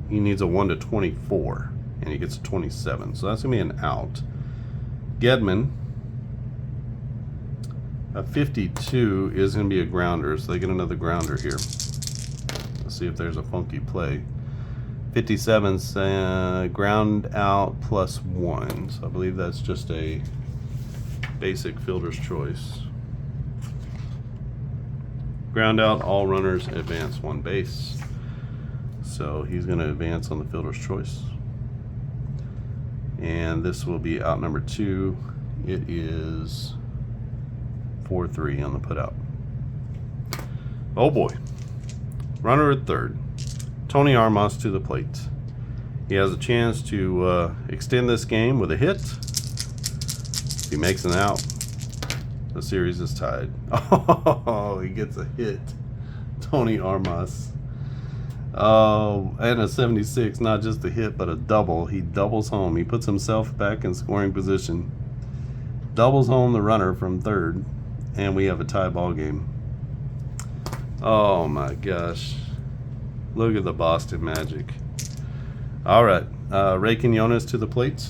He needs a 1 to 24, and he gets a 27. So that's going to be an out. Gedman, a 52 is going to be a grounder, so they get another grounder here. Let's see if there's a funky play. 57's ground out plus 1. So I believe that's just a basic fielder's choice. Ground out, all runners advance 1 base. So he's going to advance on the fielder's choice. And this will be out number 2. It is 4-3 on the put out. Oh boy. Runner at third. Tony Armas to the plate. He has a chance to extend this game with a hit. If he makes an out, the series is tied. Oh, he gets a hit. Tony Armas. Oh, and a 76, not just a hit, but a double. He doubles home. He puts himself back in scoring position. Doubles home the runner from third, and we have a tie ball game. Oh my gosh. Look at the Boston Magic. All right, Ray Quinones to the plate.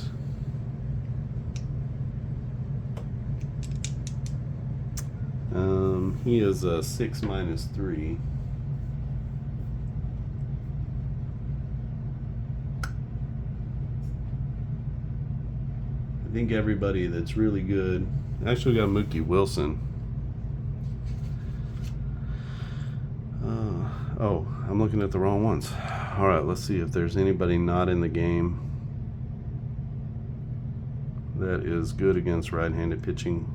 He is a 6 minus 3. I think everybody that's really good. Actually, we got Mookie Wilson. Oh, I'm looking at the wrong ones. All right, let's see if there's anybody not in the game that is good against right-handed pitching.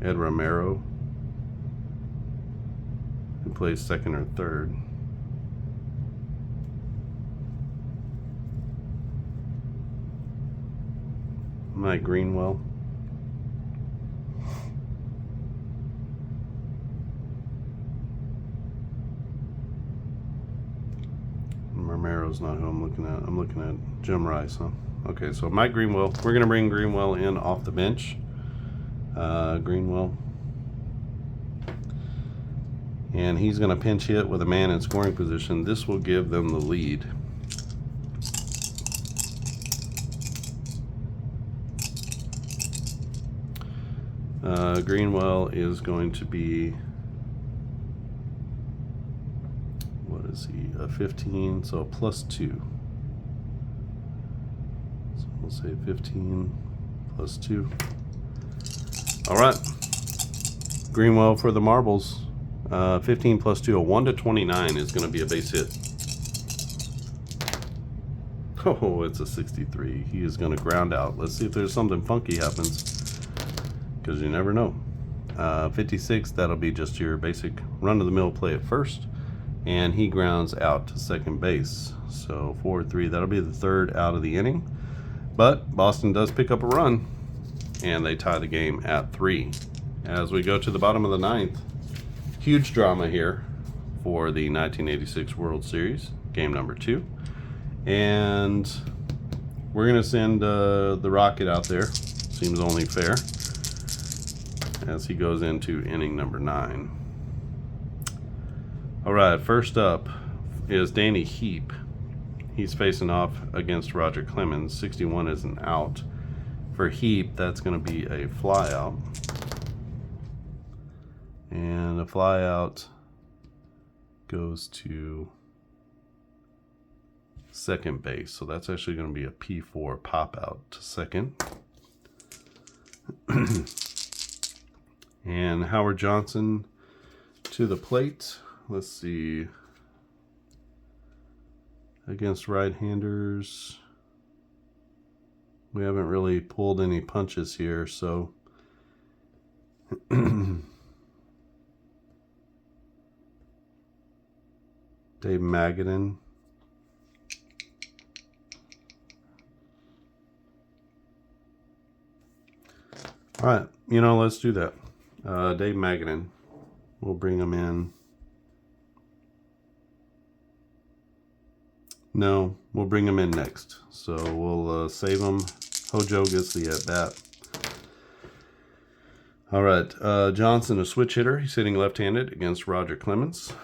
Ed Romero, who plays second or third. Mike Greenwell. Romero's not who I'm looking at. I'm looking at Jim Rice, huh? Okay, so Mike Greenwell. We're going to bring Greenwell in off the bench. Greenwell. And he's going to pinch hit with a man in scoring position. This will give them the lead. Greenwell is going to be, what is he, a 15, so a +2. So we'll say 15 plus 2. All right. Greenwell for the marbles. 15 plus 2, a 1 to 29 is going to be a base hit. Oh, it's a 63. He is going to ground out. Let's see if there's something funky happens, because you never know. 56, that'll be just your basic run-of-the-mill play at first, and he grounds out to second base. So 4-3, that'll be the third out of the inning. But Boston does pick up a run, and they tie the game at 3. As we go to the bottom of the 9th, huge drama here for the 1986 World Series, game number 2. And we're going to send the Rocket out there. Seems only fair, as he goes into inning number 9. All right, first up is Danny Heap. He's facing off against Roger Clemens. 61 is an out. For Heap, that's going to be a fly out. And a fly out goes to second base. So that's actually going to be a P4 pop out to second. And Howard Johnson to the plate. Let's see. Against right-handers, we haven't really pulled any punches here, so Dave Magadan. All right, let's do that. Dave Magadan. We'll bring him in. No, we'll bring him in next. So we'll save him. Hojo gets the at-bat. All right, Johnson, a switch hitter. He's hitting left-handed against Roger Clemens.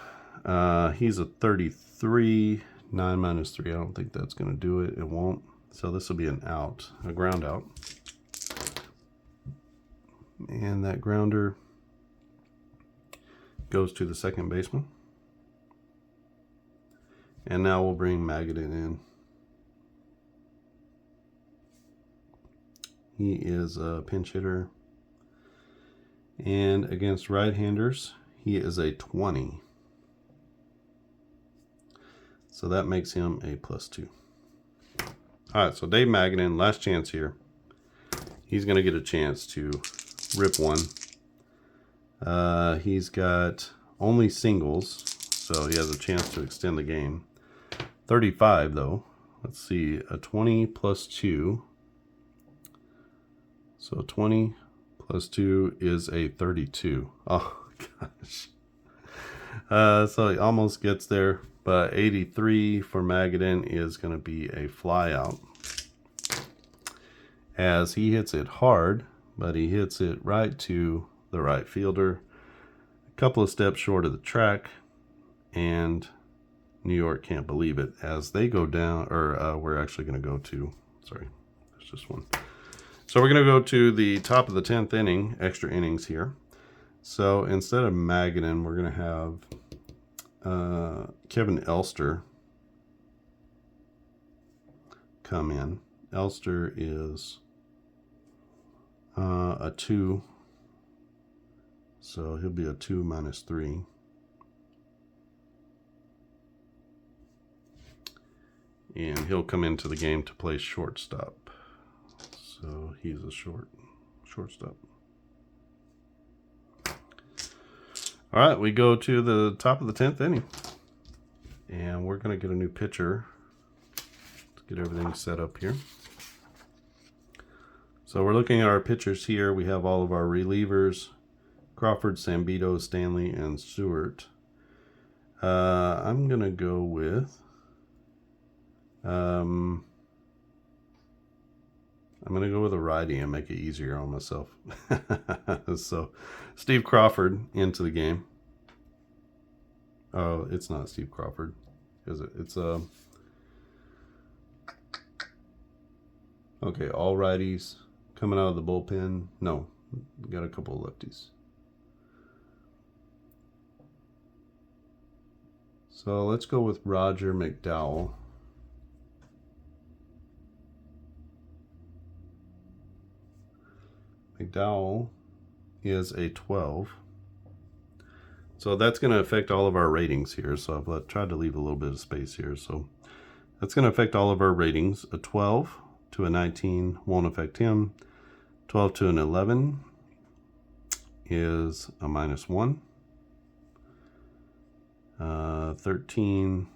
He's a 33, 9 minus 3. I don't think that's going to do it. It won't. So this will be an out, a ground out. And that grounder goes to the second baseman. And now we'll bring Magadan in. He is a pinch hitter. And against right-handers, he is a 20. So that makes him a +2. All right, so Dave Magadan, last chance here. He's going to get a chance to rip one. He's got only singles, so he has a chance to extend the game. 35 though. Let's see, a 20 plus 2. So 20 plus 2 is a 32. Oh gosh. So he almost gets there, but 83 for Magadan is going to be a fly out, as he hits it hard, but he hits it right to the right fielder, a couple of steps short of the track, and New York can't believe it as they go down, or we're actually going to go to, sorry, there's just one. So we're going to go to the top of the 10th inning, extra innings here. So instead of Magadan, we're going to have Kevin Elster come in. Elster is a 2, so he'll be a 2 minus 3. And he'll come into the game to play shortstop. So he's a shortstop. All right, we go to the top of the 10th inning. And we're going to get a new pitcher. Let's get everything set up here. So we're looking at our pitchers here. We have all of our relievers: Crawford, Sambito, Stanley, and Stewart. I'm going to go with... I'm going to go with a righty and make it easier on myself. So, Steve Crawford into the game. Oh, it's not Steve Crawford, is it? It's okay, all righties coming out of the bullpen. No, got a couple of lefties. So let's go with Roger McDowell. McDowell is a 12. So that's going to affect all of our ratings here. So I've tried to leave a little bit of space here. So that's going to affect all of our ratings. A 12 to a 19 won't affect him. 12 to an 11 is a -1. 13,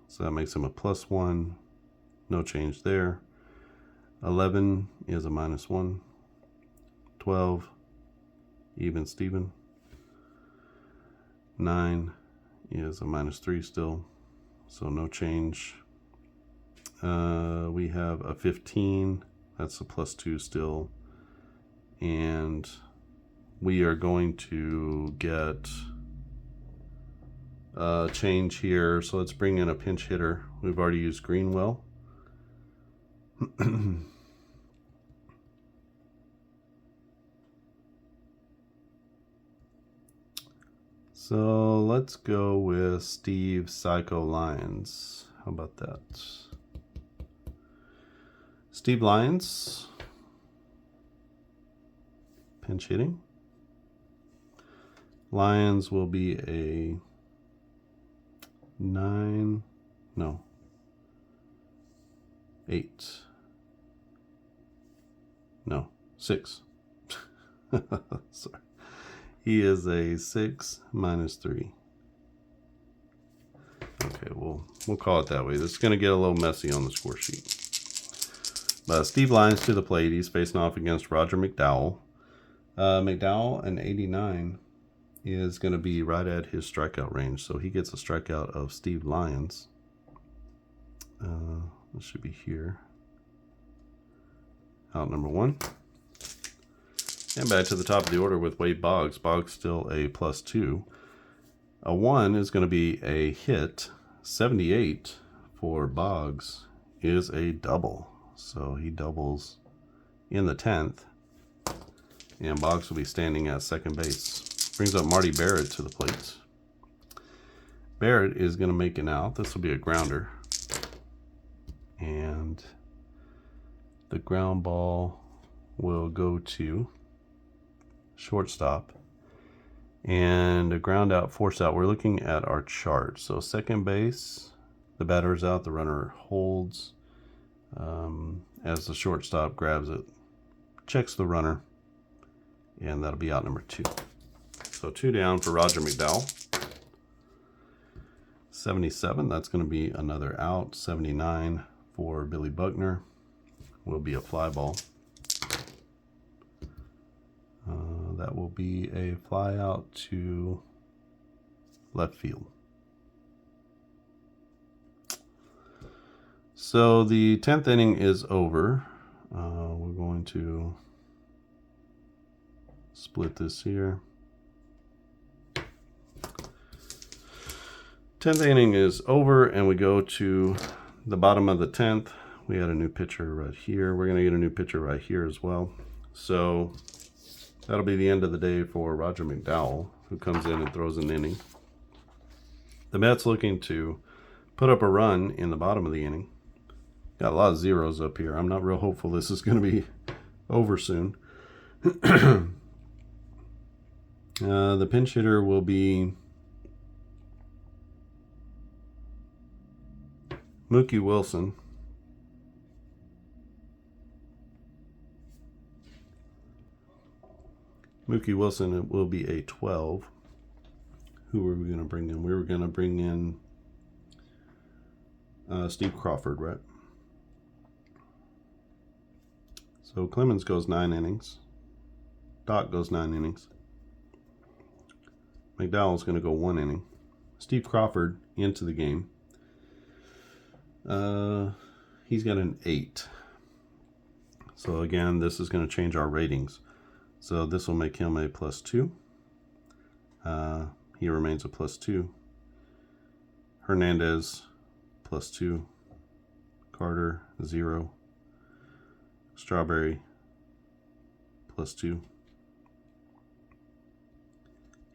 so that makes him a +1. No change there. 11 is a -1. 12, even Steven. 9 is a -3 still, so no change. We have a 15, that's a +2 still. And we are going to get a change here. So let's bring in a pinch hitter. We've already used Greenwell. So let's go with Steve Psycho Lyons. How about that? Steve Lyons, pinch hitting. Lyons will be a 9, no, 8, no, 6. Sorry. He is a 6 -3. Okay, we'll call it that way. This is going to get a little messy on the score sheet. But Steve Lyons to the plate. He's facing off against Roger McDowell. McDowell, an 89, is going to be right at his strikeout range. So he gets a strikeout of Steve Lyons. This should be here. Out number 1. And back to the top of the order with Wade Boggs. Boggs still a +2. A 1 is going to be a hit. 78 for Boggs is a double. So he doubles in the 10th. And Boggs will be standing at second base. Brings up Marty Barrett to the plate. Barrett is going to make an out. This will be a grounder. And the ground ball will go to shortstop. And a ground out, force out. We're looking at our chart. So second base, the batter's out, the runner holds. As the shortstop grabs it, checks the runner, and that'll be out number 2. So 2 down for Roger McDowell. 77, that's going to be another out. 79 for Billy Buckner will be a fly ball. That will be a fly out to left field. So the 10th inning is over. We're going to split this here. 10th inning is over, and we go to the bottom of the 10th. We had a new pitcher right here. We're going to get a new pitcher right here as well. So that'll be the end of the day for Roger McDowell, who comes in and throws an inning. The Mets looking to put up a run in the bottom of the inning. Got a lot of zeros up here. I'm not real hopeful this is going to be over soon. The pinch hitter will be Mookie Wilson. Mookie Wilson, it will be a 12. Who were we going to bring in? We were going to bring in Steve Crawford, right? So Clemens goes 9 innings. Doc goes 9 innings. McDowell's going to go 1 inning. Steve Crawford into the game. He's got an 8. So again, this is going to change our ratings. So this will make him a +2. He remains a +2. Hernandez, +2. Carter, 0. Strawberry, +2.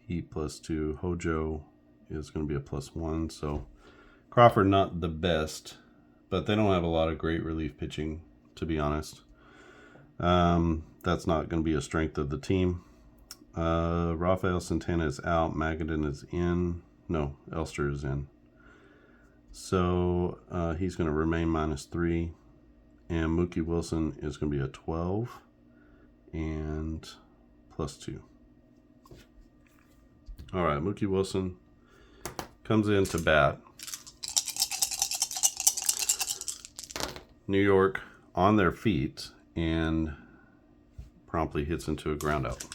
Heat, +2. Hojo is going to be a +1. So Crawford not the best, but they don't have a lot of great relief pitching, to be honest. The that's not going to be a strength of the team. Rafael Santana is out. Magadan is in. No, Elster is in. So he's going to remain -3. And Mookie Wilson is going to be a 12 and +2. All right, Mookie Wilson comes in to bat. New York on their feet and promptly hits into a ground out.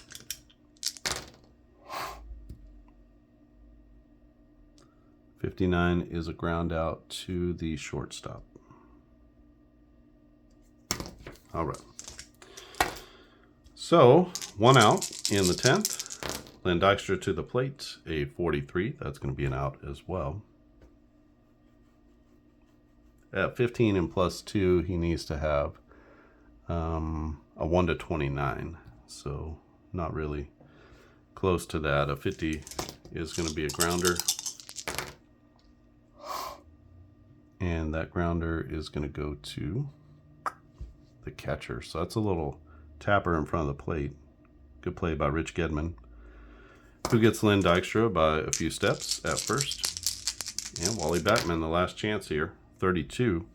'59 is a ground out to the shortstop. All right. So 1 out in the 10th. Len Dykstra to the plate, a 43. That's going to be an out as well. At 15 and +2, he needs to have a 1-29. So not really close to that. A 50 is going to be a grounder. And that grounder is going to go to the catcher. So that's a little tapper in front of the plate. Good play by Rich Gedman, who gets Len Dykstra by a few steps at first. And Wally Backman, the last chance here, 32.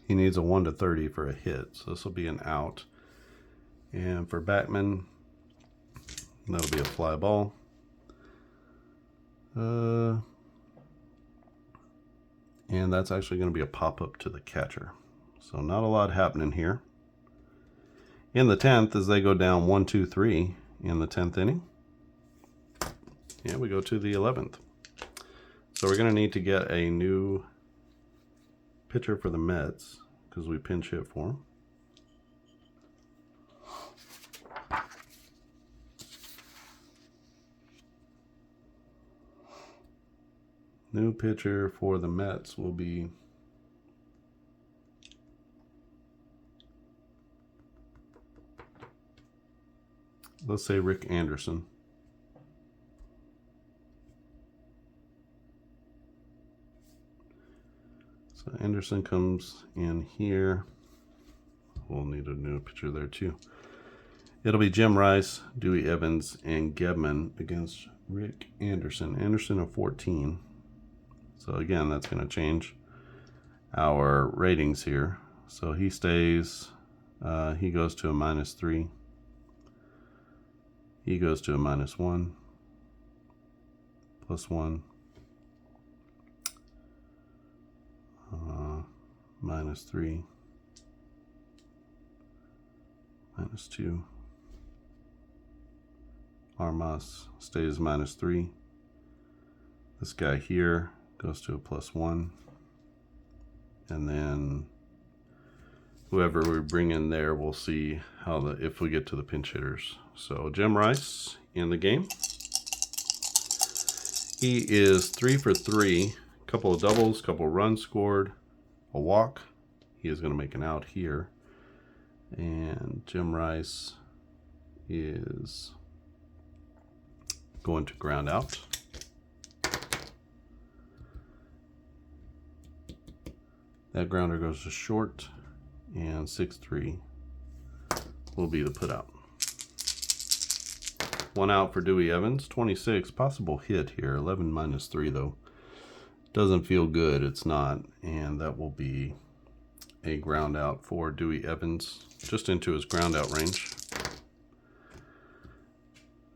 He needs a 1-30 for a hit, so this will be an out. And for Backman, that'll be a fly ball. And that's actually going to be a pop-up to the catcher. So not a lot happening here. In the 10th, as they go down 1-2-3 in the 10th inning. And we go to the 11th. So we're going to need to get a new pitcher for the Mets because we pinch hit for him. New pitcher for the Mets will be let's say Rick Anderson. So Anderson comes in here. We'll need a new pitcher there too. It'll be Jim Rice, Dewey Evans, and Gedman against Rick Anderson. Anderson of 14. So again, that's going to change our ratings here. So he stays, he goes to a -3. He goes to a -1, +1, -3, -2. Armas stays -3. This guy here goes to a +1. And then whoever we bring in there, we'll see how if we get to the pinch hitters. So Jim Rice in the game. He is 3 for 3. Couple of doubles, couple of runs scored, a walk. He is going to make an out here. And Jim Rice is going to ground out. That grounder goes to short, and 6-3 will be the put out. 1 out for Dewey Evans, 26, possible hit here, 11 -3 though. Doesn't feel good, it's not, and that will be a ground out for Dewey Evans, just into his ground out range.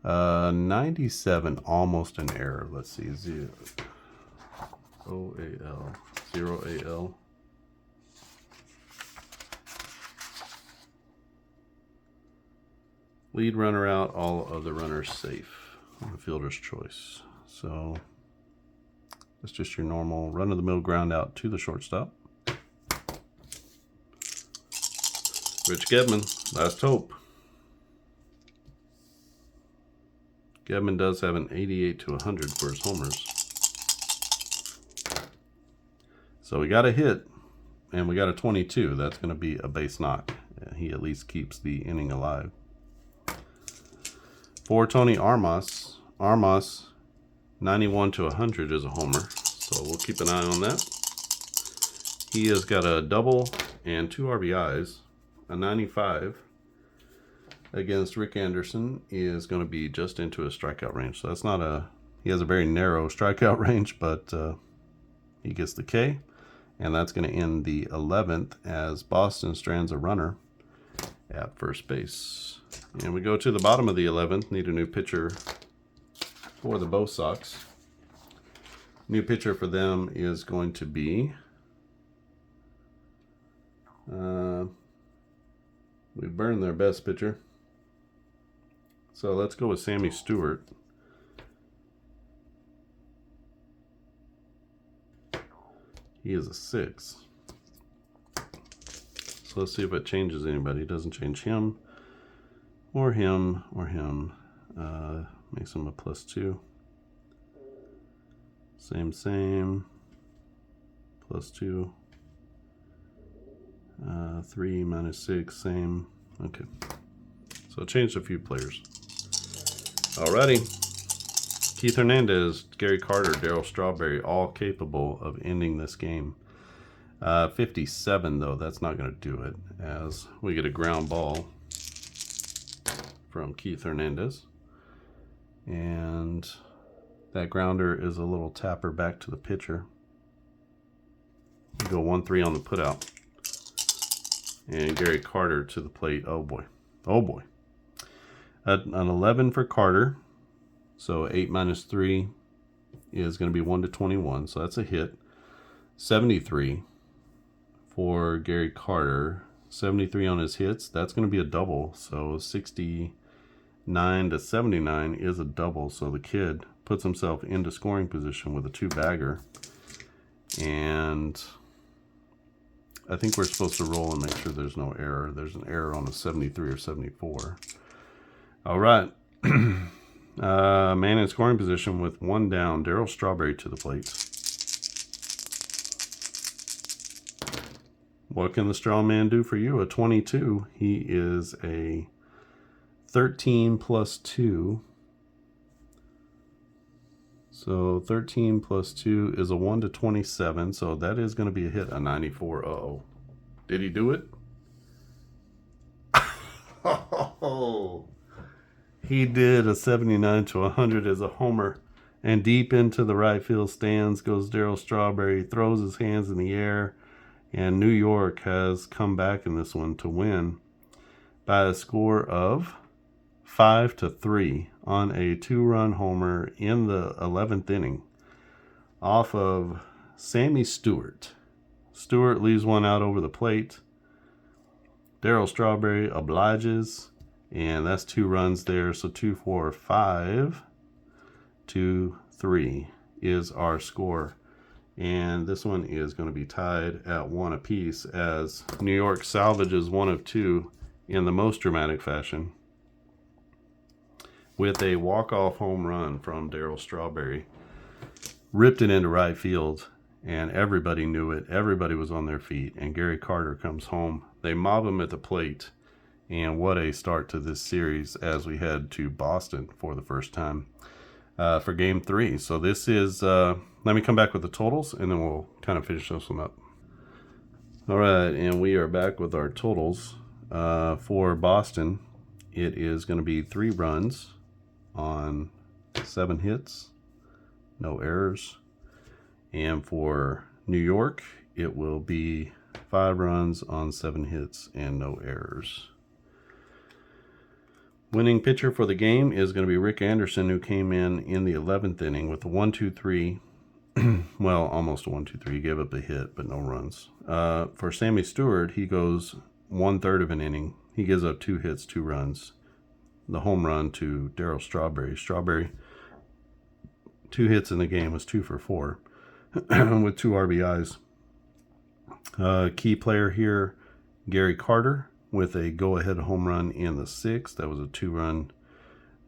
97, almost an error. Let's see, 0 OAL, 0 AL. Lead runner out, all other runners safe on the fielder's choice. So that's just your normal run-of-the-mill ground out to the shortstop. Rich Gedman, last hope. Gedman does have an 88/100 for his homers. So we got a hit, and we got a 22. That's going to be a base knock. He at least keeps the inning alive. For Tony Armas, 91/100 is a homer, so we'll keep an eye on that. He has got a double and 2 RBIs. A 95 against Rick Anderson is going to be just into a strikeout range. So that's not a... He has a very narrow strikeout range, but he gets the K. And that's going to end the 11th as Boston strands a runner at first base. And we go to the bottom of the 11th. Need a new pitcher for the Bo Sox. New pitcher for them is going to be... we burned their best pitcher. So let's go with Sammy Stewart. He is a 6. So let's see if it changes anybody. It doesn't change him or him or him. Makes him a +2. Same. +2. 3 minus 6, same. Okay. So it changed a few players. Alrighty. Keith Hernandez, Gary Carter, Darryl Strawberry, all capable of ending this game. 57, though, that's not going to do it, as we get a ground ball from Keith Hernandez. And that grounder is a little tapper back to the pitcher. We go 1-3 on the putout. And Gary Carter to the plate. Oh boy. Oh boy. An 11 for Carter. So 8 minus 3 is going to be 1-21. So that's a hit. 73 for Gary Carter. 73 on his hits. That's going to be a double. So 69-79 is a double. So the kid puts himself into scoring position with a 2-bagger. And I think we're supposed to roll and make sure there's no error. There's an error on a 73 or 74. All right. Man in scoring position with 1 down. Darryl Strawberry to the plate. What can the straw man do for you? A 22. He is a 13 plus 2. So 13 plus 2 is a 1-27. So that is going to be a hit, a 94. Uh-oh. Did he do it? Oh, he did. A 79-100 as a homer. And deep into the right field stands goes Darryl Strawberry. Throws his hands in the air. And New York has come back in this one to win by a score of 5-3 on a 2-run homer in the 11th inning off of Sammy Stewart. Stewart leaves one out over the plate. Darryl Strawberry obliges, and that's 2 runs there. So 2, 4, 5, 2, 3 is our score. And this one is going to be tied at 1 apiece as New York salvages 1 of 2 in the most dramatic fashion with a walk-off home run from Darryl Strawberry. Ripped it into right field, and everybody knew it. Everybody was on their feet, and Gary Carter comes home. They mob him at the plate, and what a start to this series as we head to Boston for the first time for Game 3. So this is... let me come back with the totals, and then we'll kind of finish this one up. All right, and we are back with our totals. For Boston, it is going to be 3 runs on 7 hits, no errors. And for New York, it will be 5 runs on 7 hits and no errors. Winning pitcher for the game is going to be Rick Anderson, who came in the 11th inning with a 1-2-3. Well, almost a 1-2-3. He gave up a hit, but no runs. For Sammy Stewart, he goes 1/3 of an inning. He gives up 2 hits, 2 runs. The home run to Darryl Strawberry. Strawberry, 2 hits in the game, was 2 for 4 with 2 RBIs. Key player here, Gary Carter, with a go-ahead home run in the 6th. That was a 2-run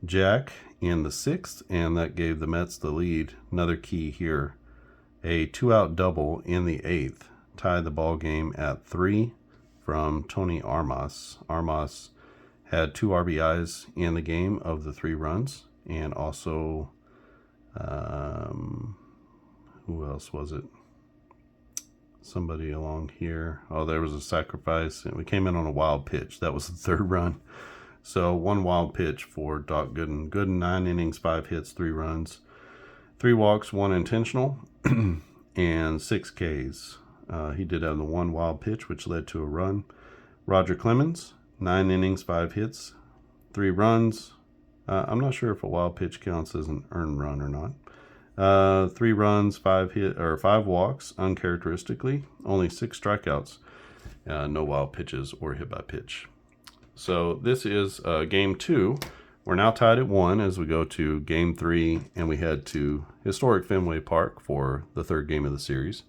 jack in the 6th, and that gave the Mets the lead. Another key here, a 2-out double in the 8th, tied the ball game at 3 from Tony Armas. Armas had 2 RBIs in the game of the 3 runs, and also, who else was it? somebody along here. Oh, there was a sacrifice, and we came in on a wild pitch. That was the third run. So 1 wild pitch for Doc Gooden. Gooden, 9 innings, 5 hits, 3 runs, 3 walks, 1 intentional, and 6 Ks. He did have the 1 wild pitch, which led to a run. Roger Clemens, 9 innings, 5 hits, 3 runs. I'm not sure if a wild pitch counts as an earned run or not. 3 runs, 5 walks, uncharacteristically. Only 6 strikeouts. No wild pitches or hit by pitch. So this is game 2. We're now tied at 1 as we go to game 3, and we head to historic Fenway Park for the 3rd game of the series.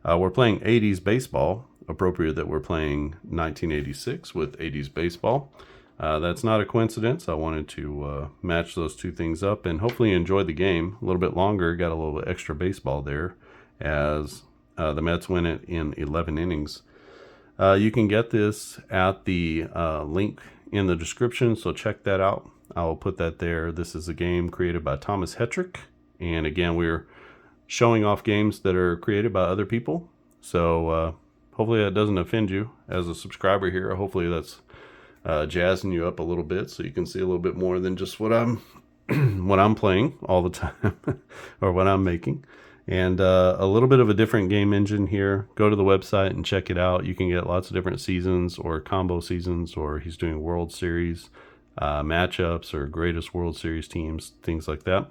We're playing 80s Baseball. Appropriate that we're playing 1986 with 80s Baseball. That's not a coincidence. I wanted to match those 2 things up and hopefully enjoy the game a little bit longer. Got a little extra baseball there as the Mets win it in 11 innings. You can get this at the link in the description, so check that out. I will put that there. This is a game created by Thomas Hetrick. And again, we're showing off games that are created by other people. So hopefully that doesn't offend you as a subscriber here. Hopefully that's jazzing you up a little bit so you can see a little bit more than just what I'm what I'm playing all the time or what I'm making. And a little bit of a different game engine here. Go to the website and check it out. You can get lots of different seasons or combo seasons, or he's doing World Series matchups or greatest World Series teams, things like that.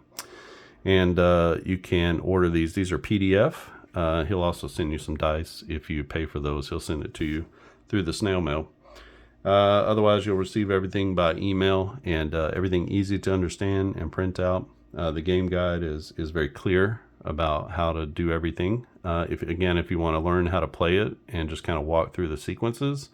And you can order these. These are PDF. He'll also send you some dice. If you pay for those, he'll send it to you through the snail mail. Otherwise, you'll receive everything by email, and everything easy to understand and print out. The game guide is very clear about how to do everything. If you want to learn how to play it and just kind of walk through the sequences,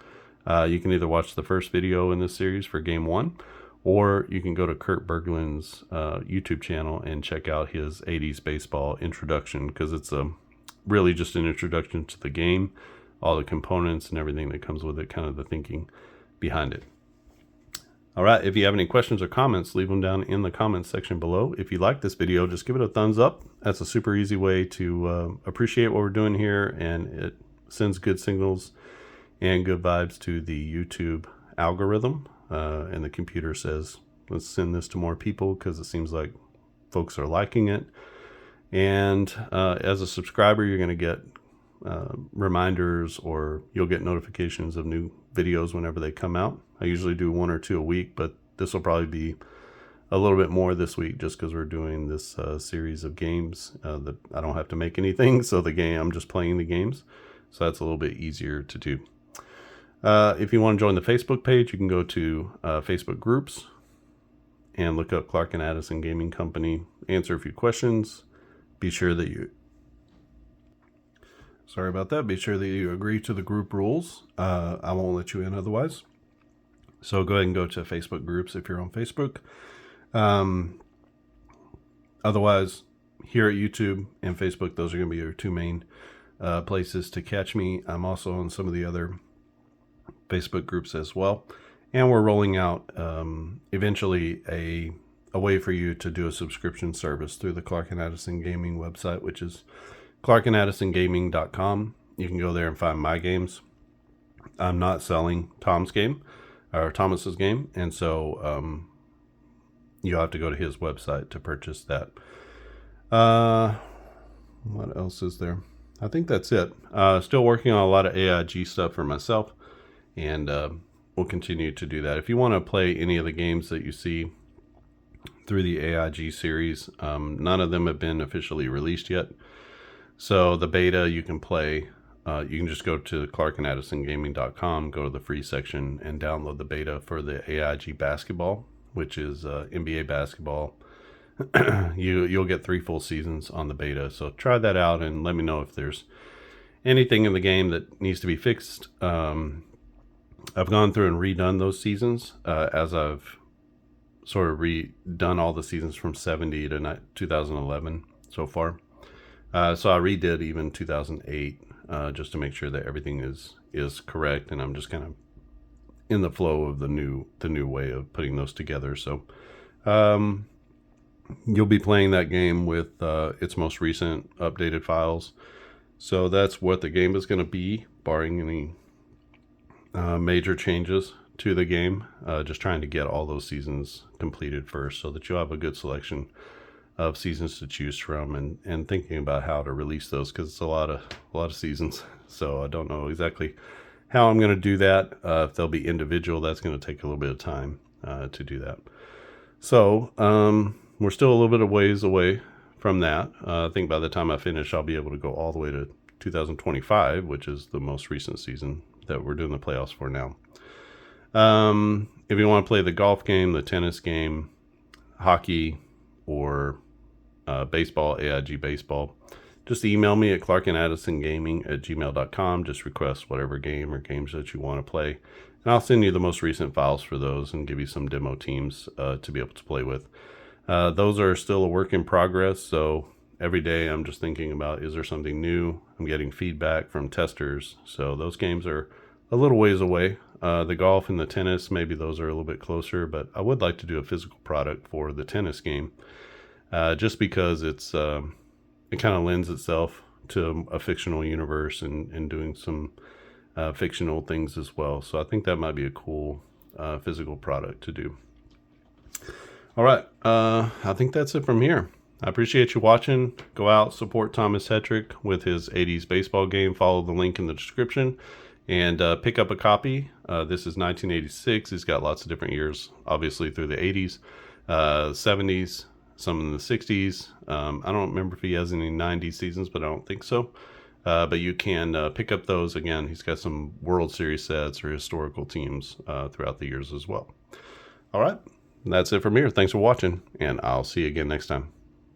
you can either watch the first video in this series for game 1, or you can go to Kurt Berglund's YouTube channel and check out his 80s Baseball introduction, because it's really just an introduction to the game, all the components and everything that comes with it, kind of the thinking behind it. All right, if you have any questions or comments, leave them down in the comments section below. If you like this video, just give it a thumbs up. That's a super easy way to appreciate what we're doing here, and it sends good signals and good vibes to the YouTube algorithm. And the computer says, let's send this to more people because it seems like folks are liking it. And as a subscriber, you're going to get reminders, or you'll get notifications of new videos whenever they come out. I usually do 1 or 2 a week, but this will probably be a little bit more this week just because we're doing this series of games that I don't have to make anything. So I'm just playing the games. So that's a little bit easier to do. If you want to join the Facebook page, you can go to Facebook groups and look up Clark and Addison Gaming Company, answer a few questions. Be sure that you agree to the group rules. I won't let you in otherwise. So go ahead and go to Facebook groups if you're on Facebook. Otherwise, here at YouTube and Facebook, those are going to be your 2 main places to catch me. I'm also on some of the other Facebook groups as well. And we're rolling out eventually a way for you to do a subscription service through the Clark and Addison Gaming website, which is clarkandaddisongaming.com. You can go there and find my games. I'm not selling Thomas's game, and so you'll have to go to his website to purchase that. What else is there? I think that's it. Still working on a lot of AIG stuff for myself, and we'll continue to do that. If you want to play any of the games that you see through the AIG series, none of them have been officially released yet. So the beta you can play, you can just go to clarkandaddisongaming.com, go to the free section, and download the beta for the AIG basketball, which is NBA basketball. You'll get 3 full seasons on the beta. So try that out and let me know if there's anything in the game that needs to be fixed. I've gone through and redone those seasons as I've sort of redone all the seasons from 70 to 2011 so far. So I redid even 2008 just to make sure that everything is correct, and I'm just kind of in the flow of the new way of putting those together. So you'll be playing that game with its most recent updated files. So that's what the game is going to be, barring any major changes to the game. Just trying to get all those seasons completed first so that you'll have a good selection of seasons to choose from, and thinking about how to release those, because it's a lot of seasons. So I don't know exactly how I'm going to do that. If they'll be individual, that's going to take a little bit of time to do that. So we're still a little bit of ways away from that. I think by the time I finish, I'll be able to go all the way to 2025, which is the most recent season that we're doing the playoffs for now. If you want to play the golf game, the tennis game, hockey, or baseball, AIG Baseball, just email me at clarkandaddisongaming@gmail.com. Just request whatever game or games that you want to play, and I'll send you the most recent files for those and give you some demo teams to be able to play with. Those are still a work in progress, so every day I'm just thinking about, is there something new? I'm getting feedback from testers, so those games are a little ways away. The golf and the tennis, maybe those are a little bit closer, but I would like to do a physical product for the tennis game, just because it kind of lends itself to a fictional universe and doing some fictional things as well. So I think that might be a cool physical product to do. All right, I think that's it from here. I appreciate you watching. Go out, support Thomas Hetrick with his 80s baseball game. Follow the link in the description and pick up a copy. This is 1986. He's got lots of different years, obviously, through the 80s, 70s, some in the 60s. I don't remember if he has any 90s seasons, but I don't think so. But you can pick up those. Again, he's got some World Series sets or historical teams throughout the years as well. All right, that's it from here. Thanks for watching, and I'll see you again next time.